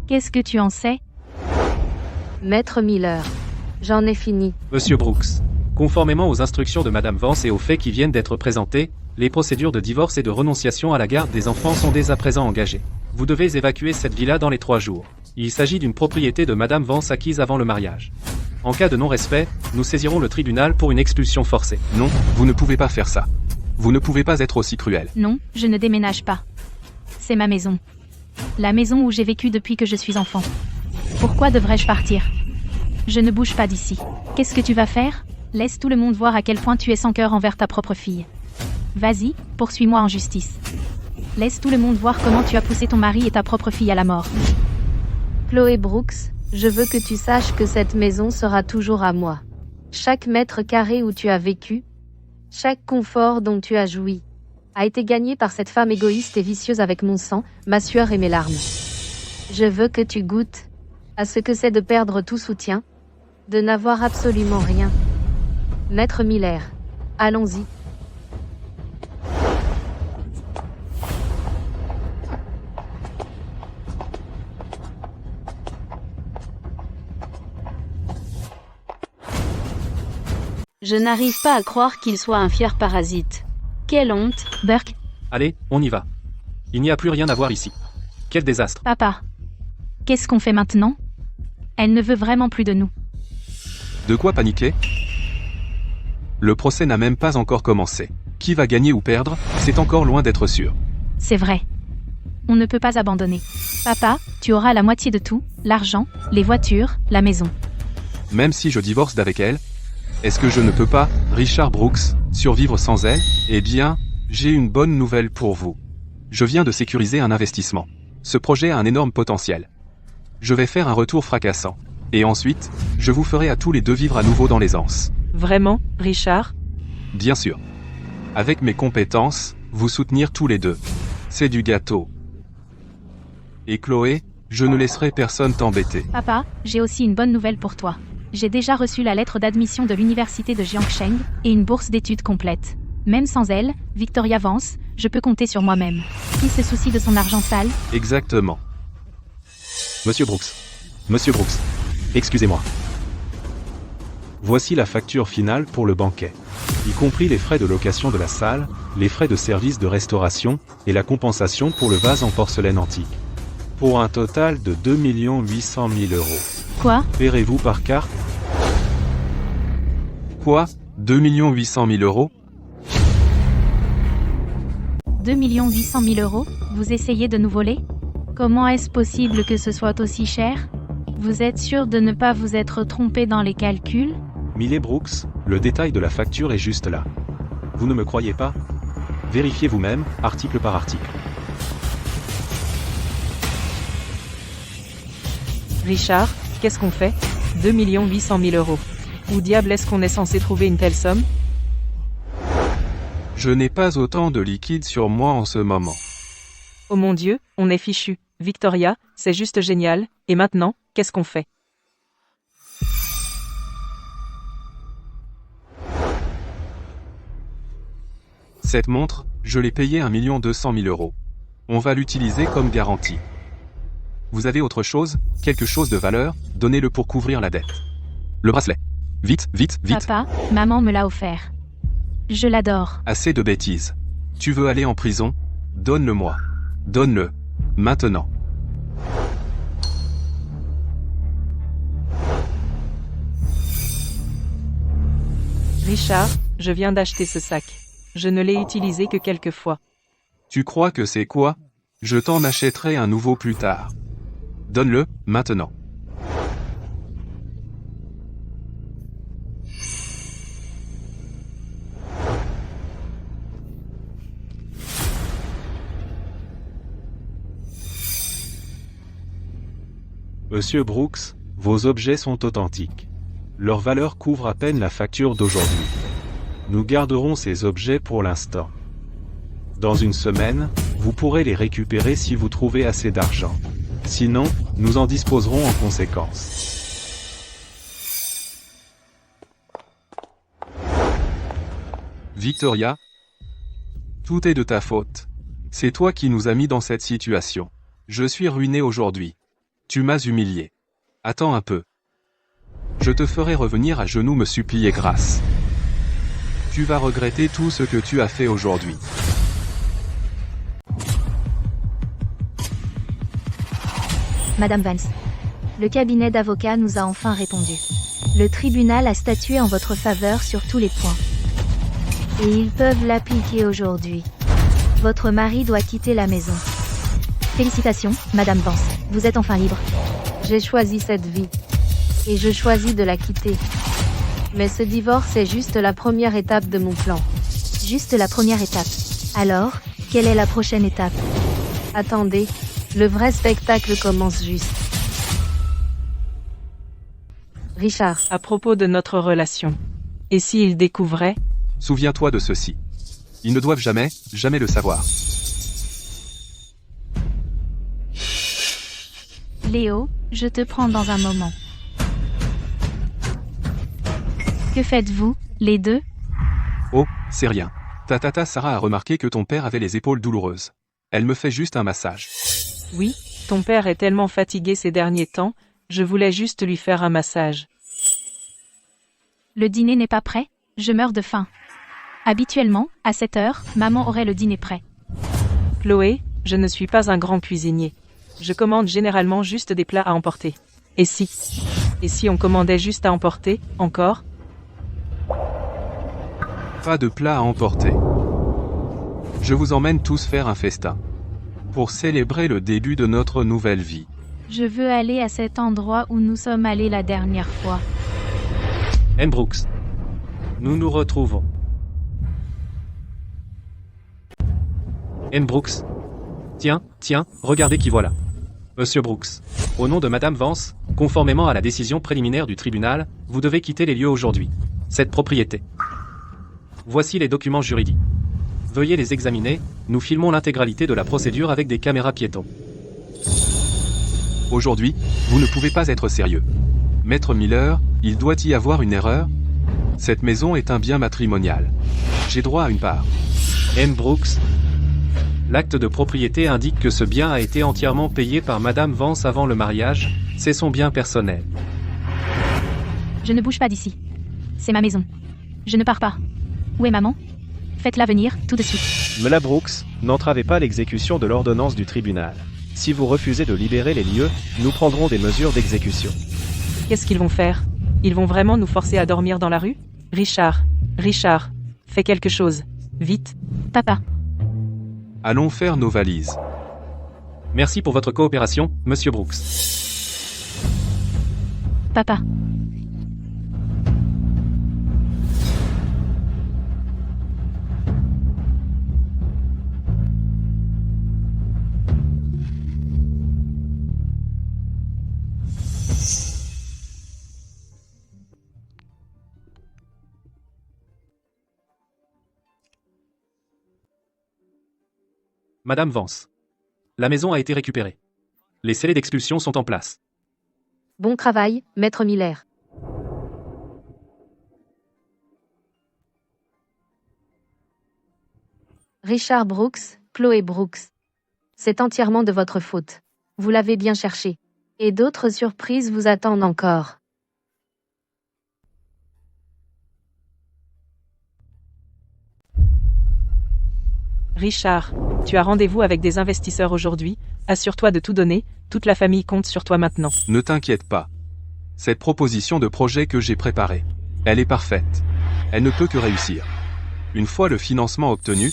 Qu'est-ce que tu en sais? Maître Miller. J'en ai fini. Monsieur Brooks, conformément aux instructions de Madame Vance et aux faits qui viennent d'être présentés, les procédures de divorce et de renonciation à la garde des enfants sont dès à présent engagées. Vous devez évacuer cette villa dans les 3 jours. Il s'agit d'une propriété de Madame Vance acquise avant le mariage. En cas de non-respect, nous saisirons le tribunal pour une expulsion forcée. Non, vous ne pouvez pas faire ça. Vous ne pouvez pas être aussi cruel. Non, je ne déménage pas. C'est ma maison. La maison où j'ai vécu depuis que je suis enfant. Pourquoi devrais-je partir? Je ne bouge pas d'ici. Qu'est-ce que tu vas faire? Laisse tout le monde voir à quel point tu es sans cœur envers ta propre fille. Vas-y, poursuis-moi en justice. Laisse tout le monde voir comment tu as poussé ton mari et ta propre fille à la mort. Chloé Brooks, je veux que tu saches que cette maison sera toujours à moi. Chaque mètre carré où tu as vécu, chaque confort dont tu as joui, a été gagné par cette femme égoïste et vicieuse avec mon sang, ma sueur et mes larmes. Je veux que tu goûtes à ce que c'est de perdre tout soutien, de n'avoir absolument rien. Maître Miller, allons-y. Je n'arrive pas à croire qu'il soit un fier parasite. Quelle honte. Burke, Allez, on y va. Il n'y a plus rien à voir ici. Quel désastre. papa. Qu'est-ce qu'on fait maintenant? Elle ne veut vraiment plus de nous. De quoi paniquer? Le procès n'a même pas encore commencé. Qui va gagner ou perdre, c'est encore loin d'être sûr. C'est vrai. On ne peut pas abandonner. Papa, tu auras la moitié de tout, l'argent, les voitures, la maison. Même si je divorce d'avec elle, est-ce que je ne peux pas, Richard Brooks, survivre sans elle? Eh bien, j'ai une bonne nouvelle pour vous. Je viens de sécuriser un investissement. Ce projet a un énorme potentiel. Je vais faire un retour fracassant. Et ensuite, je vous ferai à tous les deux vivre à nouveau dans l'aisance. Vraiment, Richard? Bien sûr. Avec mes compétences, vous soutenir tous les deux. C'est du gâteau. Et Chloé, je ne laisserai personne t'embêter. Papa, j'ai aussi une bonne nouvelle pour toi. J'ai déjà reçu la lettre d'admission de l'université de Jiangsheng et une bourse d'études complète. Même sans elle, Victoria Vance, je peux compter sur moi-même. Qui se soucie de son argent sale? Exactement. Monsieur Brooks. Monsieur Brooks. Excusez-moi. Voici la facture finale pour le banquet. Y compris les frais de location de la salle, les frais de service de restauration et la compensation pour le vase en porcelaine antique. Pour un total de 2 800 000 €. Quoi? Paierez-vous par carte? Quoi? 2 800 000 €? 2 800 000 €? Vous essayez de nous voler? Comment est-ce possible que ce soit aussi cher? Vous êtes sûr de ne pas vous être trompé dans les calculs? Millet Brooks, le détail de la facture est juste là. Vous ne me croyez pas? Vérifiez vous-même, article par article. Richard, qu'est-ce qu'on fait? 2 800 000 €. Où diable est-ce qu'on est censé trouver une telle somme? Je n'ai pas autant de liquide sur moi en ce moment. Oh mon Dieu, on est fichu. Victoria, c'est juste génial. Et maintenant, qu'est-ce qu'on fait? Cette montre, je l'ai payée 1 200 000 €. On va l'utiliser comme garantie. Vous avez autre chose, quelque chose de valeur, donnez-le pour couvrir la dette. Le bracelet. Vite, vite, vite. Papa, maman me l'a offert. Je l'adore. Assez de bêtises. Tu veux aller en prison? Donne-le-moi. Donne-le. Maintenant. Richard, je viens d'acheter ce sac. Je ne l'ai utilisé que quelques fois. Tu crois que c'est quoi? Je t'en achèterai un nouveau plus tard. Donne-le, maintenant. Monsieur Brooks, vos objets sont authentiques. Leur valeur couvre à peine la facture d'aujourd'hui. Nous garderons ces objets pour l'instant. Dans une semaine, vous pourrez les récupérer si vous trouvez assez d'argent. Sinon, nous en disposerons en conséquence. Victoria, tout est de ta faute. C'est toi qui nous as mis dans cette situation. Je suis ruiné aujourd'hui. Tu m'as humilié. Attends un peu. Je te ferai revenir à genoux me supplier grâce. Tu vas regretter tout ce que tu as fait aujourd'hui. Madame Vance. Le cabinet d'avocats nous a enfin répondu. Le tribunal a statué en votre faveur sur tous les points. Et ils peuvent l'appliquer aujourd'hui. Votre mari doit quitter la maison. Félicitations, Madame Vance. Vous êtes enfin libre. J'ai choisi cette vie. Et je choisis de la quitter. Mais ce divorce est juste la première étape de mon plan. Juste la première étape. Alors, quelle est la prochaine étape? Attendez, le vrai spectacle commence juste. Richard, À propos de notre relation. Et s'il découvrait? Souviens-toi de ceci. Ils ne doivent jamais le savoir. Léo, je te prends dans un moment. Que faites-vous, les deux? Oh, c'est rien. Ta tata Sarah a remarqué que ton père avait les épaules douloureuses. Elle me fait juste un massage. Oui, ton père est tellement fatigué ces derniers temps, je voulais juste lui faire un massage. Le dîner n'est pas prêt? Je meurs de faim. Habituellement, à cette heure, maman aurait le dîner prêt. Chloé, je ne suis pas un grand cuisinier. Je commande généralement juste des plats à emporter. Et si on commandait juste à emporter, encore? Pas de plat à emporter. Je vous emmène tous faire un festin. Pour célébrer le début de notre nouvelle vie. Je veux aller à cet endroit où nous sommes allés la dernière fois. M. Brooks. Nous nous retrouvons. M. Brooks. Tiens, regardez qui voilà. Monsieur Brooks. Au nom de Madame Vance, conformément à la décision préliminaire du tribunal, vous devez quitter les lieux aujourd'hui. Cette propriété. Voici les documents juridiques. Veuillez les examiner, nous filmons l'intégralité de la procédure avec des caméras piétons. Aujourd'hui, vous ne pouvez pas être sérieux. Maître Miller, il doit y avoir une erreur. Cette maison est un bien matrimonial. J'ai droit à une part. M. Brooks. L'acte de propriété indique que ce bien a été entièrement payé par Madame Vance avant le mariage, c'est son bien personnel. Je ne bouge pas d'ici. C'est ma maison. Je ne pars pas. Où est maman? Faites-la venir, tout de suite. Mela Brooks, n'entravez pas l'exécution de l'ordonnance du tribunal. Si vous refusez de libérer les lieux, nous prendrons des mesures d'exécution. Qu'est-ce qu'ils vont faire? Ils vont vraiment nous forcer à dormir dans la rue? Richard, fais quelque chose. Vite. Papa. Allons faire nos valises. Merci pour votre coopération, Monsieur Brooks. Papa. Madame Vance. La maison a été récupérée. Les scellés d'expulsion sont en place. bon travail, Maître Miller. Richard Brooks, Chloé Brooks. C'est entièrement de votre faute. Vous l'avez bien cherché. Et d'autres surprises vous attendent encore. Richard, tu as rendez-vous avec des investisseurs aujourd'hui, assure-toi de tout donner, toute la famille compte sur toi maintenant. Ne t'inquiète pas. Cette proposition de projet que j'ai préparée, elle est parfaite. Elle ne peut que réussir. Une fois le financement obtenu,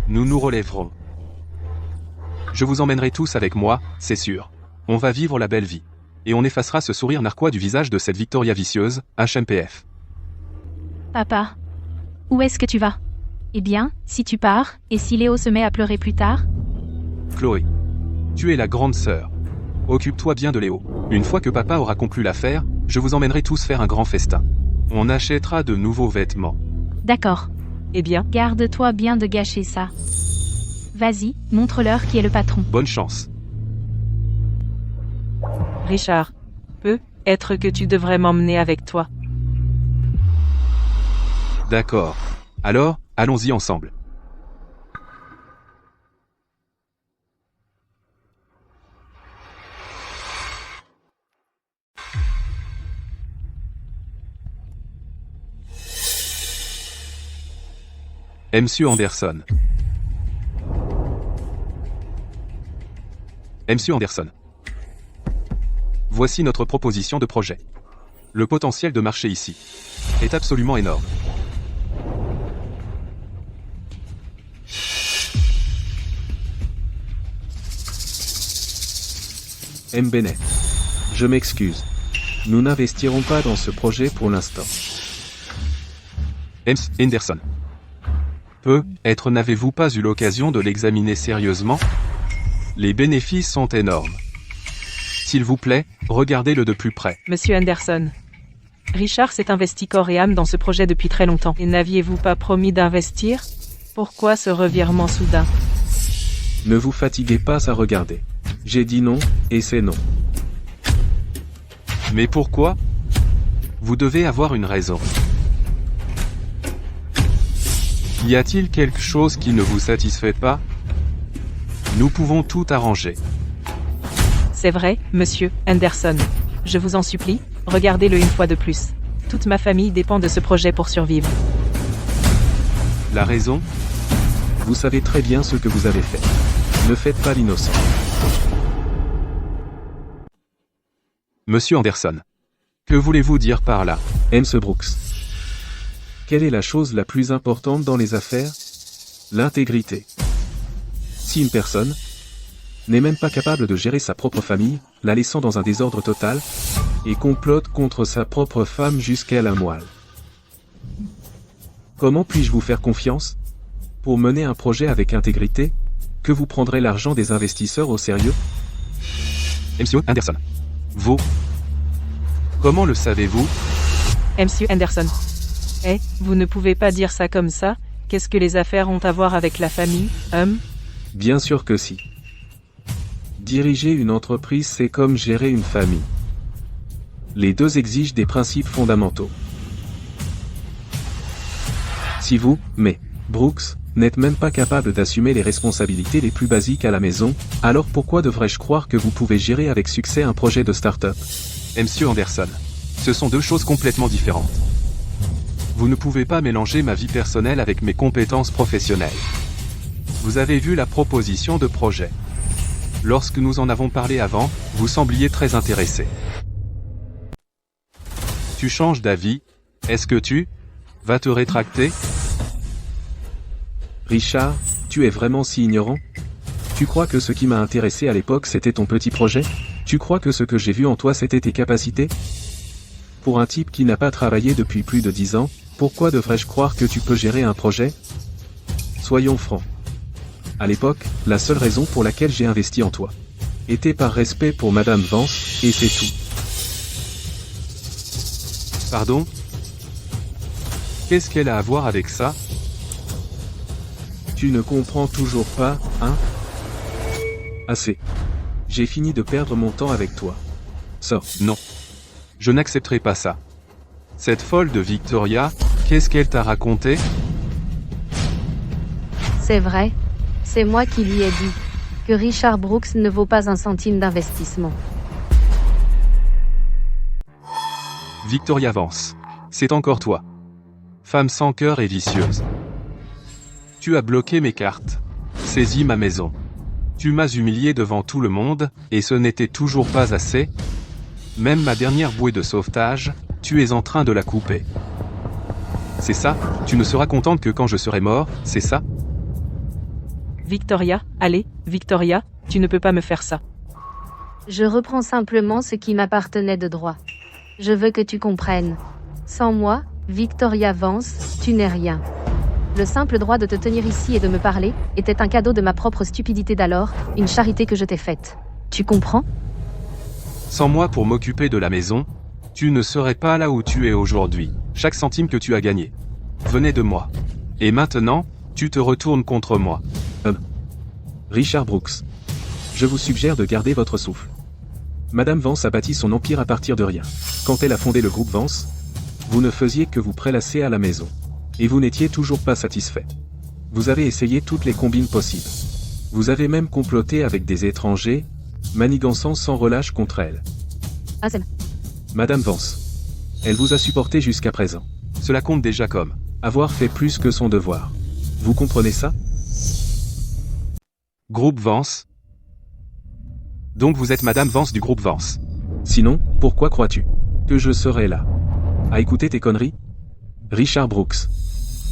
nous nous relèverons. Je vous emmènerai tous avec moi, c'est sûr. On va vivre la belle vie. Et on effacera ce sourire narquois du visage de cette Victoria vicieuse, HMPF. Papa. Où est-ce que tu vas? Eh bien, si tu pars, et si Léo se met à pleurer plus tard? Chloé. Tu es la grande sœur. Occupe-toi bien de Léo. Une fois que papa aura conclu l'affaire, je vous emmènerai tous faire un grand festin. On achètera de nouveaux vêtements. D'accord. Eh bien, Garde-toi bien de gâcher ça. Vas-y, montre-leur qui est le patron. Bonne chance. Richard. Peut-être que tu devrais m'emmener avec toi. D'accord. Alors, allons-y ensemble. Monsieur Anderson. Monsieur Anderson. Voici notre proposition de projet. Le potentiel de marché ici est absolument énorme. M. Bennett. Je m'excuse. Nous n'investirons pas dans ce projet pour l'instant. M. Anderson. Peut-être n'avez-vous pas eu l'occasion de l'examiner sérieusement? Les bénéfices sont énormes. S'il vous plaît, regardez-le de plus près. Monsieur Anderson. Richard s'est investi corps et âme dans ce projet depuis très longtemps. Et n'aviez-vous pas promis d'investir? Pourquoi ce revirement soudain? Ne vous fatiguez pas à regarder. J'ai dit non, et c'est non. Mais pourquoi? Vous devez avoir une raison. Y a-t-il quelque chose qui ne vous satisfait pas? Nous pouvons tout arranger. C'est vrai, monsieur Anderson. Je vous en supplie, regardez-le une fois de plus. Toute ma famille dépend de ce projet pour survivre. La raison? Vous savez très bien ce que vous avez fait. Ne faites pas l'innocent. Monsieur Anderson. Que voulez-vous dire par là? M. Brooks. Quelle est la chose la plus importante dans les affaires? L'intégrité. Si une personne n'est même pas capable de gérer sa propre famille, la laissant dans un désordre total, et complote contre sa propre femme jusqu'à la moelle. Comment puis-je vous faire confiance? Pour mener un projet avec intégrité, que vous prendrez l'argent des investisseurs au sérieux? Monsieur Anderson. Vous? Comment le savez-vous? Monsieur Anderson. Vous ne pouvez pas dire ça comme ça. Qu'est-ce que les affaires ont à voir avec la famille, Bien sûr que si. Diriger une entreprise, c'est comme gérer une famille. Les deux exigent des principes fondamentaux. Si vous, Brooks, n'êtes même pas capable d'assumer les responsabilités les plus basiques à la maison, alors pourquoi devrais-je croire que vous pouvez gérer avec succès un projet de start-up? Monsieur Anderson. Ce sont deux choses complètement différentes. Vous ne pouvez pas mélanger ma vie personnelle avec mes compétences professionnelles. Vous avez vu la proposition de projet. Lorsque nous en avons parlé avant, vous sembliez très intéressé. Tu changes d'avis? Est-ce que tu vas te rétracter? Richard, tu es vraiment si ignorant? Tu crois que ce qui m'a intéressé à l'époque c'était ton petit projet? Tu crois que ce que j'ai vu en toi c'était tes capacités? Pour un type qui n'a pas travaillé depuis plus de 10 ans, pourquoi devrais-je croire que tu peux gérer un projet? Soyons francs. À l'époque, la seule raison pour laquelle j'ai investi en toi était par respect pour Madame Vance, et c'est tout. Pardon? Qu'est-ce qu'elle a à voir avec ça? Tu ne comprends toujours pas, hein? Assez. J'ai fini de perdre mon temps avec toi. Sors. Non. Je n'accepterai pas ça. Cette folle de Victoria, qu'est-ce qu'elle t'a raconté? C'est vrai. C'est moi qui lui ai dit que Richard Brooks ne vaut pas un centime d'investissement. Victoria Vance. C'est encore toi. Femme sans cœur et vicieuse. Tu as bloqué mes cartes. Saisi ma maison. Tu m'as humilié devant tout le monde, et ce n'était toujours pas assez. Même ma dernière bouée de sauvetage, tu es en train de la couper. C'est ça? Tu ne seras contente que quand je serai mort, c'est ça? Victoria, allez, Victoria, tu ne peux pas me faire ça. Je reprends simplement ce qui m'appartenait de droit. Je veux que tu comprennes. Sans moi, Victoria Vance, tu n'es rien. Le simple droit de te tenir ici et de me parler était un cadeau de ma propre stupidité d'alors, une charité que je t'ai faite. Tu comprends? Sans moi pour m'occuper de la maison, tu ne serais pas là où tu es aujourd'hui. Chaque centime que tu as gagné venait de moi. Et maintenant, tu te retournes contre moi. Richard Brooks. Je vous suggère de garder votre souffle. Madame Vance a bâti son empire à partir de rien. Quand elle a fondé le groupe Vance, vous ne faisiez que vous prélasser à la maison. Et vous n'étiez toujours pas satisfait. Vous avez essayé toutes les combines possibles. Vous avez même comploté avec des étrangers, manigançant sans relâche contre elle. Hazel. Madame Vance. Elle vous a supporté jusqu'à présent. Cela compte déjà comme Avoir fait plus que son devoir. Vous comprenez ça? groupe Vance. Donc vous êtes Madame Vance du groupe Vance. Sinon, pourquoi crois-tu que je serais là? À écouter tes conneries? Richard Brooks.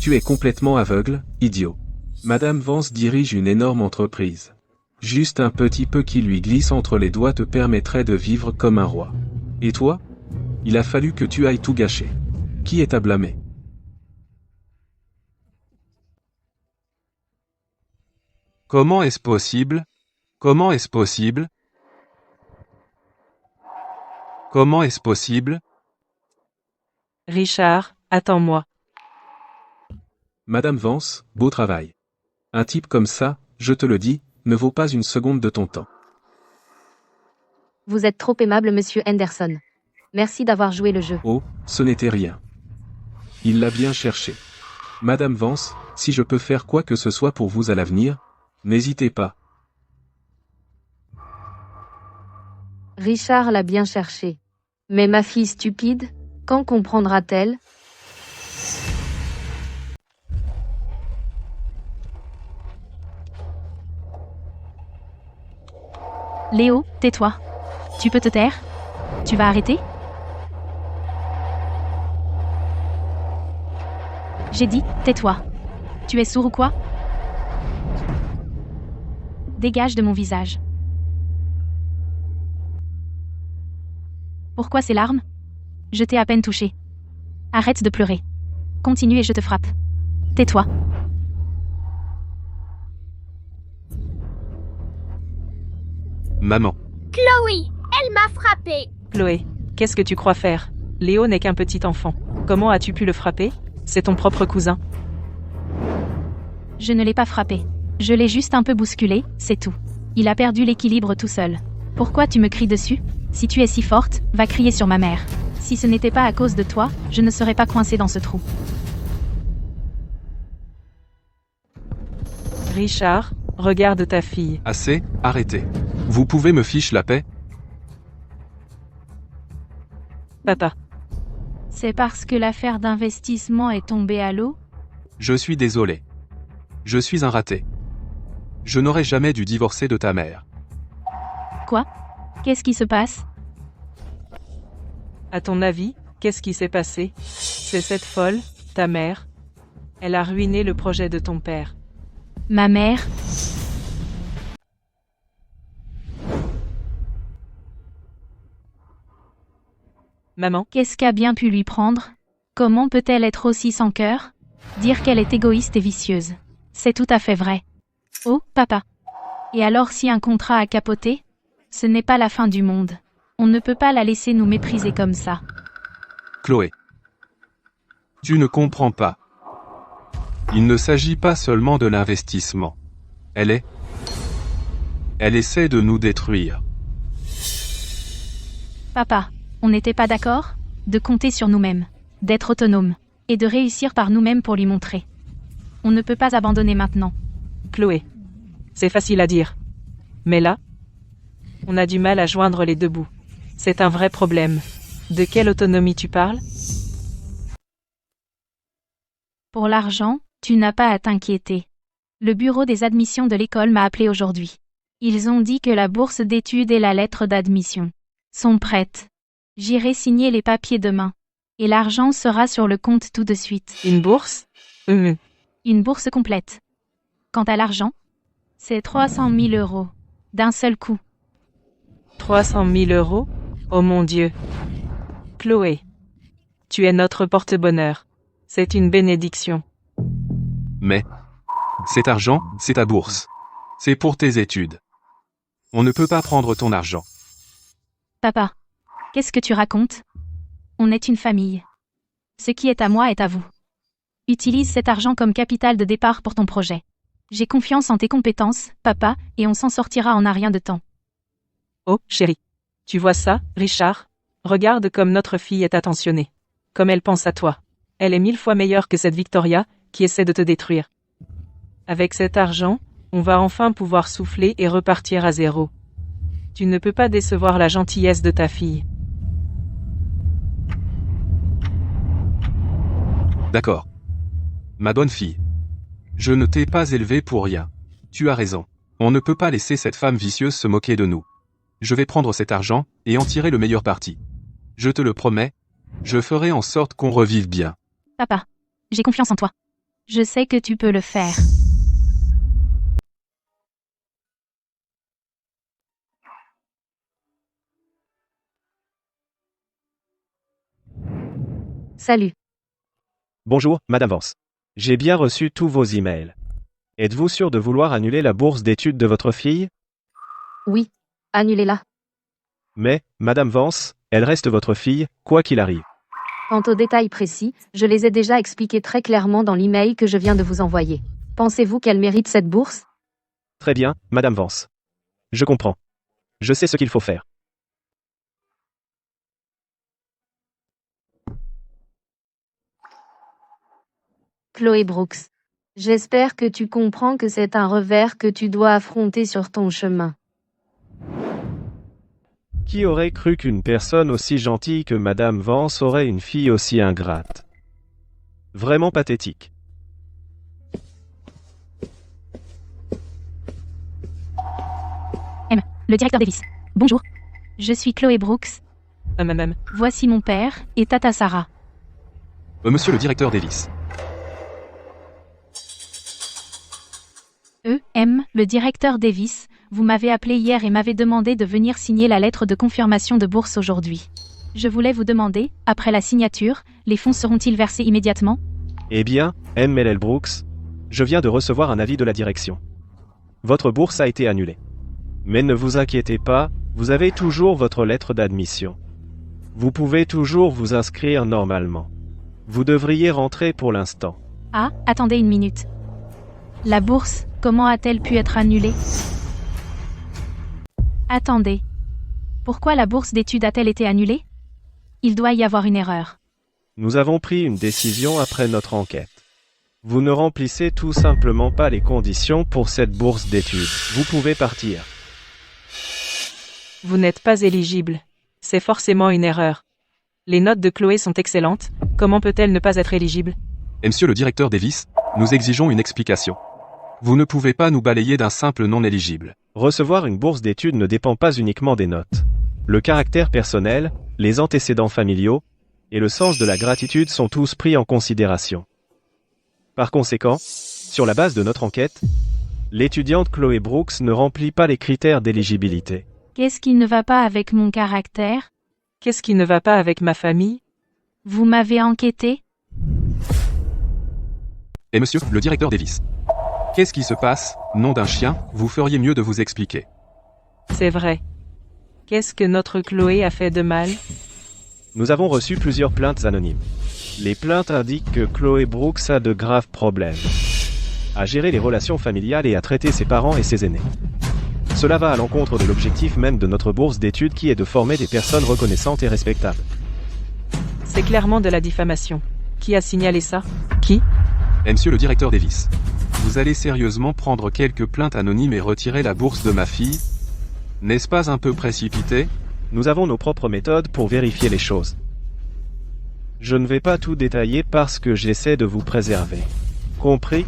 Tu es complètement aveugle, idiot. Madame Vance dirige une énorme entreprise. Juste un petit peu qui lui glisse entre les doigts te permettrait de vivre comme un roi. Et toi? Il a fallu que tu ailles tout gâcher. Qui est à blâmer? Comment est-ce possible? Comment est-ce possible? Comment est-ce possible? Richard, attends-moi. Madame Vance, beau travail. Un type comme ça, je te le dis, ne vaut pas une seconde de ton temps. Vous êtes trop aimable, monsieur Henderson. Merci d'avoir joué le jeu. Oh, ce n'était rien. Il l'a bien cherché. Madame Vance, si je peux faire quoi que ce soit pour vous à l'avenir, n'hésitez pas. Richard l'a bien cherché. Mais ma fille stupide, quand comprendra-t-elle? Léo, tais-toi. Tu peux te taire? Tu vas arrêter? J'ai dit, tais-toi. Tu es sourd ou quoi? Dégage de mon visage. Pourquoi ces larmes? Je t'ai à peine touché. Arrête de pleurer. Continue et je te frappe. Tais-toi. Maman. Chloé, elle m'a frappé. Chloé, qu'est-ce que tu crois faire? Léo n'est qu'un petit enfant. Comment as-tu pu le frapper? C'est ton propre cousin. Je ne l'ai pas frappé. Je l'ai juste un peu bousculé, c'est tout. Il a perdu l'équilibre tout seul. Pourquoi tu me cries dessus? Si tu es si forte, va crier sur ma mère. Si ce n'était pas à cause de toi, je ne serais pas coincée dans ce trou. Richard, regarde ta fille. Assez, arrêtez. Vous pouvez me fiche la paix? Papa. C'est parce que l'affaire d'investissement est tombée à l'eau? Je suis désolé. Je suis un raté. Je n'aurais jamais dû divorcer de ta mère. Quoi? Qu'est-ce qui se passe? À ton avis, qu'est-ce qui s'est passé? C'est cette folle, ta mère. Elle a ruiné le projet de ton père. Ma mère? Maman, Qu'est-ce qu'a bien pu lui prendre? Comment peut-elle être aussi sans cœur? Dire qu'elle est égoïste et vicieuse. C'est tout à fait vrai. Oh, papa. Et alors si un contrat a capoté? Ce n'est pas la fin du monde. On ne peut pas la laisser nous mépriser comme ça. Chloé. Tu ne comprends pas. Il ne s'agit pas seulement de l'investissement. Elle essaie de nous détruire. Papa, on n'était pas d'accord? De compter sur nous-mêmes, d'être autonomes, et de réussir par nous-mêmes pour lui montrer. On ne peut pas abandonner maintenant. Chloé. C'est facile à dire. Mais là, on a du mal à joindre les deux bouts. C'est un vrai problème. De quelle autonomie tu parles? Pour l'argent, tu n'as pas à t'inquiéter. Le bureau des admissions de l'école m'a appelé aujourd'hui. Ils ont dit que la bourse d'études et la lettre d'admission sont prêtes. J'irai signer les papiers demain. Et l'argent sera sur le compte tout de suite. Une bourse? Une bourse complète. Quant à l'argent, c'est 300 000 €. D'un seul coup. 300 000 €? Oh mon Dieu. Chloé. Tu es notre porte-bonheur. C'est une bénédiction. Mais cet argent, c'est ta bourse. C'est pour tes études. On ne peut pas prendre ton argent. Papa. Qu'est-ce que tu racontes? On est une famille. Ce qui est à moi est à vous. Utilise cet argent comme capital de départ pour ton projet. J'ai confiance en tes compétences, papa, et on s'en sortira en un rien de temps. Oh, chérie. Tu vois ça, Richard? Regarde comme notre fille est attentionnée. Comme elle pense à toi. Elle est 1000 fois meilleure que cette Victoria, qui essaie de te détruire. Avec cet argent, on va enfin pouvoir souffler et repartir à zéro. Tu ne peux pas décevoir la gentillesse de ta fille. D'accord. Ma bonne fille. Je ne t'ai pas élevée pour rien. Tu as raison. On ne peut pas laisser cette femme vicieuse se moquer de nous. Je vais prendre cet argent et en tirer le meilleur parti. Je te le promets, je ferai en sorte qu'on revive bien. Papa. J'ai confiance en toi. Je sais que tu peux le faire. Salut. Bonjour, Madame Vance. J'ai bien reçu tous vos emails. Êtes-vous sûr de vouloir annuler la bourse d'études de votre fille? Oui. Annulez-la. Mais, Madame Vance, elle reste votre fille, quoi qu'il arrive. Quant aux détails précis, je les ai déjà expliqués très clairement dans l'email que je viens de vous envoyer. Pensez-vous qu'elle mérite cette bourse? Très bien, Madame Vance. Je comprends. Je sais ce qu'il faut faire. Chloé Brooks. J'espère que tu comprends que c'est un revers que tu dois affronter sur ton chemin. Qui aurait cru qu'une personne aussi gentille que Madame Vance aurait une fille aussi ingrate? Vraiment pathétique. Le directeur Davis. Bonjour. Je suis Chloé Brooks. Madame. Voici mon père, et Tata Sarah. Monsieur le directeur Davis. Le directeur Davis, vous m'avez appelé hier et m'avez demandé de venir signer la lettre de confirmation de bourse aujourd'hui. Je voulais vous demander, après la signature, les fonds seront-ils versés immédiatement? Eh bien, MLL Brooks, je viens de recevoir un avis de la direction. Votre bourse a été annulée. Mais ne vous inquiétez pas, vous avez toujours votre lettre d'admission. Vous pouvez toujours vous inscrire normalement. Vous devriez rentrer pour l'instant. Ah, attendez une minute. La bourse, comment a-t-elle pu être annulée? Attendez. Pourquoi la bourse d'études a-t-elle été annulée? Il doit y avoir une erreur. Nous avons pris une décision après notre enquête. Vous ne remplissez tout simplement pas les conditions pour cette bourse d'études. Vous pouvez partir. Vous n'êtes pas éligible. C'est forcément une erreur. Les notes de Chloé sont excellentes, comment peut-elle ne pas être éligible? Et monsieur le directeur Davis, nous exigeons une explication. Vous ne pouvez pas nous balayer d'un simple non éligible. Recevoir une bourse d'études ne dépend pas uniquement des notes. Le caractère personnel, les antécédents familiaux, et le sens de la gratitude sont tous pris en considération. Par conséquent, sur la base de notre enquête, l'étudiante Chloé Brooks ne remplit pas les critères d'éligibilité. Qu'est-ce qui ne va pas avec mon caractère? Qu'est-ce qui ne va pas avec ma famille? Vous m'avez enquêté? Et monsieur, le directeur Davis. Qu'est-ce qui se passe, nom d'un chien, vous feriez mieux de vous expliquer. C'est vrai. Qu'est-ce que notre Chloé a fait de mal? Nous avons reçu plusieurs plaintes anonymes. Les plaintes indiquent que Chloé Brooks a de graves problèmes à gérer les relations familiales et à traiter ses parents et ses aînés. Cela va à l'encontre de l'objectif même de notre bourse d'études qui est de former des personnes reconnaissantes et respectables. C'est clairement de la diffamation. Qui a signalé ça? Qui? Et monsieur le directeur Davis. Vous allez sérieusement prendre quelques plaintes anonymes et retirer la bourse de ma fille? N'est-ce pas un peu précipité? Nous avons nos propres méthodes pour vérifier les choses. Je ne vais pas tout détailler parce que j'essaie de vous préserver. Compris?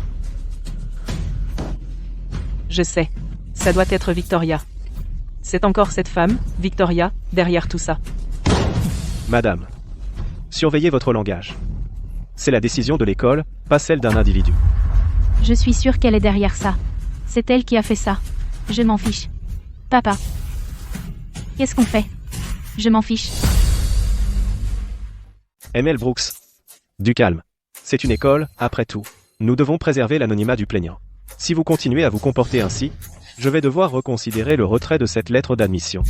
Je sais. Ça doit être Victoria. C'est encore cette femme, Victoria, derrière tout ça. Madame, surveillez votre langage. C'est la décision de l'école, pas celle d'un individu. Je suis sûre qu'elle est derrière ça. C'est elle qui a fait ça. Je m'en fiche. Papa. Qu'est-ce qu'on fait? Je m'en fiche. ML Brooks. Du calme. C'est une école, après tout. Nous devons préserver l'anonymat du plaignant. Si vous continuez à vous comporter ainsi, je vais devoir reconsidérer le retrait de cette lettre d'admission.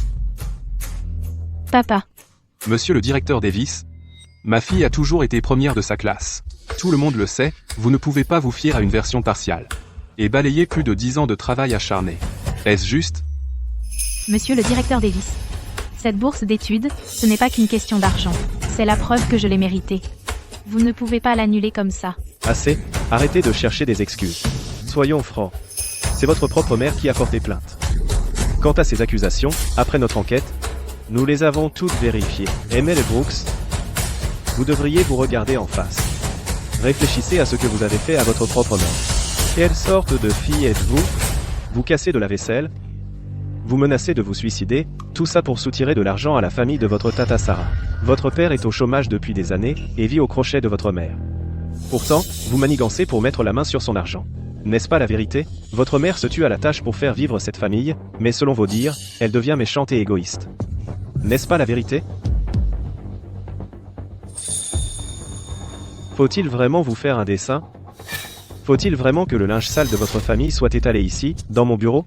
Papa. Monsieur le directeur Davis, ma fille a toujours été première de sa classe. Tout le monde le sait, vous ne pouvez pas vous fier à une version partiale. Et balayer plus de 10 ans de travail acharné. Est-ce juste? Monsieur le directeur Davis. Cette bourse d'études, ce n'est pas qu'une question d'argent. C'est la preuve que je l'ai méritée. Vous ne pouvez pas l'annuler comme ça. Assez, arrêtez de chercher des excuses. Soyons francs. C'est votre propre mère qui a porté plainte. Quant à ces accusations, après notre enquête, nous les avons toutes vérifiées. Emily Brooks, vous devriez vous regarder en face. Réfléchissez à ce que vous avez fait à votre propre mère. Quelle sorte de fille êtes-vous? Vous cassez de la vaisselle? Vous menacez de vous suicider, tout ça pour soutirer de l'argent à la famille de votre tata Sarah. Votre père est au chômage depuis des années, et vit au crochet de votre mère. Pourtant, vous manigancez pour mettre la main sur son argent. N'est-ce pas la vérité? Votre mère se tue à la tâche pour faire vivre cette famille, mais selon vos dires, elle devient méchante et égoïste. N'est-ce pas la vérité? Faut-il vraiment vous faire un dessin? Faut-il vraiment que le linge sale de votre famille soit étalé ici, dans mon bureau?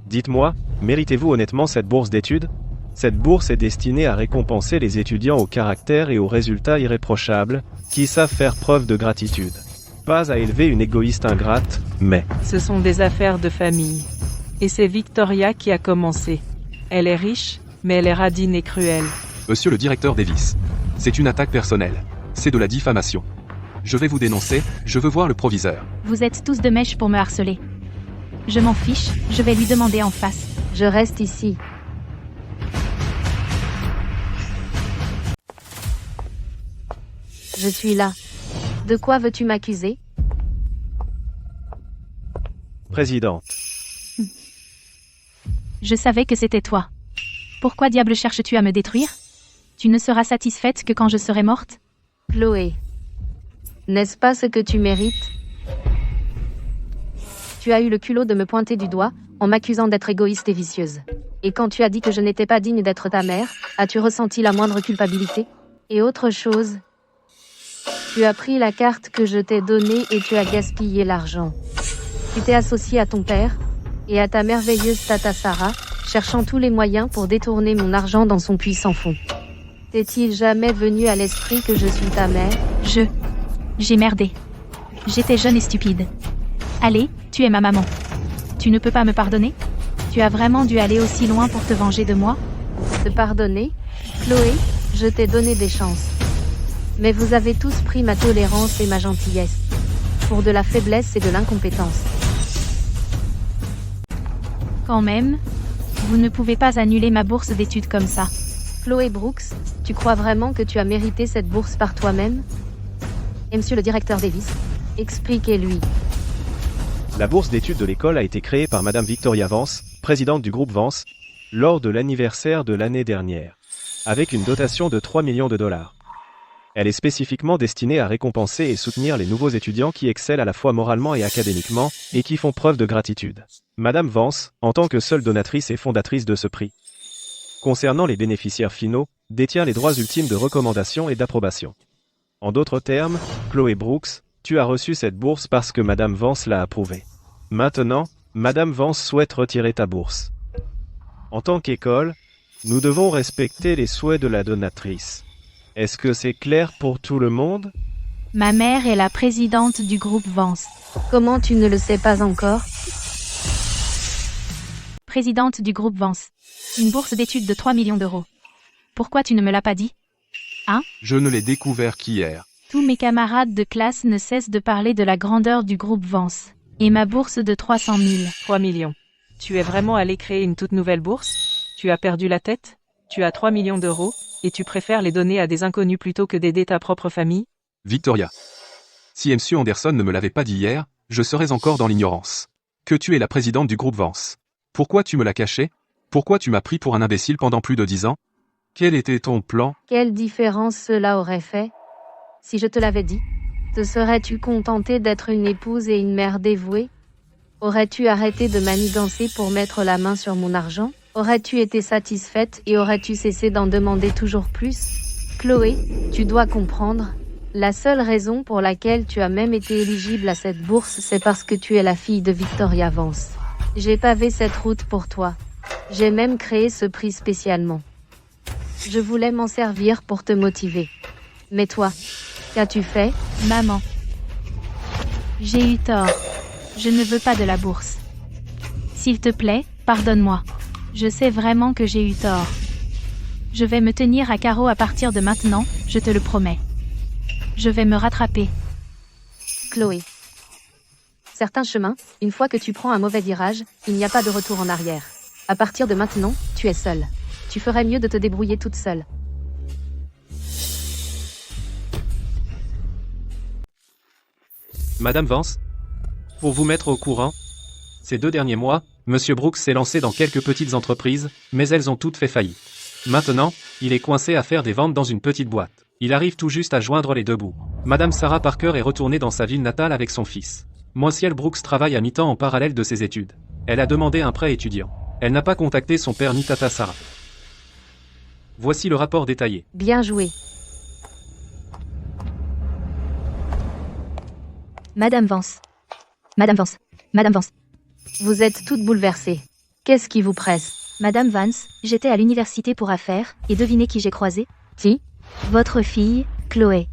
Dites-moi, méritez-vous honnêtement cette bourse d'études? Cette bourse est destinée à récompenser les étudiants au caractère et aux résultats irréprochables, qui savent faire preuve de gratitude. Pas à élever une égoïste ingrate, mais... Ce sont des affaires de famille. Et c'est Victoria qui a commencé. Elle est riche, mais elle est radine et cruelle. Monsieur le directeur Davis, c'est une attaque personnelle. C'est de la diffamation. Je vais vous dénoncer, je veux voir le proviseur. Vous êtes tous de mèche pour me harceler. Je m'en fiche, je vais lui demander en face. Je reste ici. Je suis là. De quoi veux-tu m'accuser? Présidente. Je savais que c'était toi. Pourquoi diable cherches-tu à me détruire? Tu ne seras satisfaite que quand je serai morte? Chloé. N'est-ce pas ce que tu mérites? Tu as eu le culot de me pointer du doigt, en m'accusant d'être égoïste et vicieuse. Et quand tu as dit que je n'étais pas digne d'être ta mère, as-tu ressenti la moindre culpabilité? Et autre chose, tu as pris la carte que je t'ai donnée et tu as gaspillé l'argent. Tu t'es associé à ton père, et à ta merveilleuse tata Sarah, cherchant tous les moyens pour détourner mon argent dans son puissant fond. T'est-il jamais venu à l'esprit que je suis ta mère? J'ai merdé. J'étais jeune et stupide. Allez, tu es ma maman. Tu ne peux pas me pardonner? Tu as vraiment dû aller aussi loin pour te venger de moi? Te pardonner? Chloé, je t'ai donné des chances. Mais vous avez tous pris ma tolérance et ma gentillesse pour de la faiblesse et de l'incompétence. Quand même, vous ne pouvez pas annuler ma bourse d'études comme ça. Chloé Brooks, tu crois vraiment que tu as mérité cette bourse par toi-même? Et monsieur le directeur Davis, expliquez-lui. La bourse d'études de l'école a été créée par Madame Victoria Vance, présidente du groupe Vance, lors de l'anniversaire de l'année dernière, avec une dotation de 3 millions de dollars. Elle est spécifiquement destinée à récompenser et soutenir les nouveaux étudiants qui excellent à la fois moralement et académiquement, et qui font preuve de gratitude. Madame Vance, en tant que seule donatrice et fondatrice de ce prix. Concernant les bénéficiaires finaux, détient les droits ultimes de recommandation et d'approbation. En d'autres termes, Chloé Brooks, tu as reçu cette bourse parce que Madame Vance l'a approuvée. Maintenant, Madame Vance souhaite retirer ta bourse. En tant qu'école, nous devons respecter les souhaits de la donatrice. Est-ce que c'est clair pour tout le monde? Ma mère est la présidente du groupe Vance. Comment tu ne le sais pas encore? Présidente du groupe Vance. Une bourse d'études de 3 millions d'euros. Pourquoi tu ne me l'as pas dit? Hein? Je ne l'ai découvert qu'hier. Tous mes camarades de classe ne cessent de parler de la grandeur du groupe Vance. Et ma bourse de 300 000. 3 millions. Tu es vraiment allé créer une toute nouvelle bourse? Tu as perdu la tête? Tu as 3 millions d'euros, et tu préfères les donner à des inconnus plutôt que d'aider ta propre famille? Victoria. Si M. Anderson ne me l'avait pas dit hier, je serais encore dans l'ignorance. Que tu es la présidente du groupe Vance. Pourquoi tu me l'as caché? Pourquoi tu m'as pris pour un imbécile pendant plus de 10 ans? Quel était ton plan? Quelle différence cela aurait fait? Si je te l'avais dit, te serais-tu contenté d'être une épouse et une mère dévouée? Aurais-tu arrêté de manigancer pour mettre la main sur mon argent? Aurais-tu été satisfaite et aurais-tu cessé d'en demander toujours plus? Chloé, tu dois comprendre, la seule raison pour laquelle tu as même été éligible à cette bourse, c'est parce que tu es la fille de Victoria Vance. J'ai pavé cette route pour toi. J'ai même créé ce prix spécialement. Je voulais m'en servir pour te motiver. Mais toi, qu'as-tu fait? Maman. J'ai eu tort. Je ne veux pas de la bourse. S'il te plaît, pardonne-moi. Je sais vraiment que j'ai eu tort. Je vais me tenir à carreau à partir de maintenant, je te le promets. Je vais me rattraper. Chloé. Certains chemins, une fois que tu prends un mauvais virage, il n'y a pas de retour en arrière. À partir de maintenant, tu es seule. Tu ferais mieux de te débrouiller toute seule. Madame Vance, pour vous mettre au courant, ces 2 derniers mois, Monsieur Brooks s'est lancé dans quelques petites entreprises, mais elles ont toutes fait faillite. Maintenant, il est coincé à faire des ventes dans une petite boîte. Il arrive tout juste à joindre les 2 bouts. Madame Sarah Parker est retournée dans sa ville natale avec son fils. Monsieur Brooks travaille à mi-temps en parallèle de ses études. Elle a demandé un prêt étudiant. Elle n'a pas contacté son père ni Tata Sarah. Voici le rapport détaillé. Bien joué. Madame Vance. Madame Vance. Madame Vance. Vous êtes toutes bouleversées. Qu'est-ce qui vous presse? Madame Vance, j'étais à l'université pour affaires, et devinez qui j'ai croisé? Qui? Votre fille, Chloé.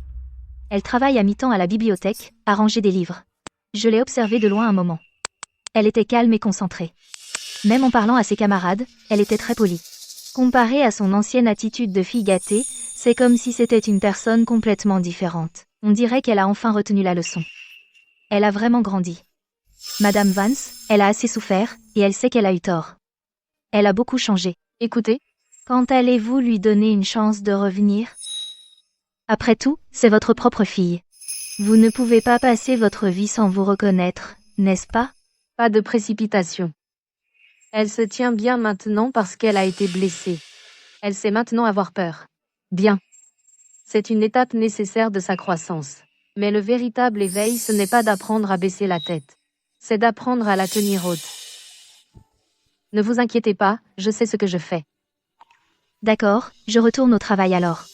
Elle travaille à mi-temps à la bibliothèque, à ranger des livres. Je l'ai observée de loin un moment. Elle était calme et concentrée. Même en parlant à ses camarades, elle était très polie. Comparée à son ancienne attitude de fille gâtée, c'est comme si c'était une personne complètement différente. On dirait qu'elle a enfin retenu la leçon. Elle a vraiment grandi. Madame Vance, elle a assez souffert, et elle sait qu'elle a eu tort. Elle a beaucoup changé. Écoutez. Quand allez-vous lui donner une chance de revenir? Après tout, c'est votre propre fille. Vous ne pouvez pas passer votre vie sans vous reconnaître, n'est-ce pas? Pas de précipitation. Elle se tient bien maintenant parce qu'elle a été blessée. Elle sait maintenant avoir peur. Bien. C'est une étape nécessaire de sa croissance. Mais le véritable éveil, ce n'est pas d'apprendre à baisser la tête. C'est d'apprendre à la tenir haute. Ne vous inquiétez pas, je sais ce que je fais. D'accord, je retourne au travail alors.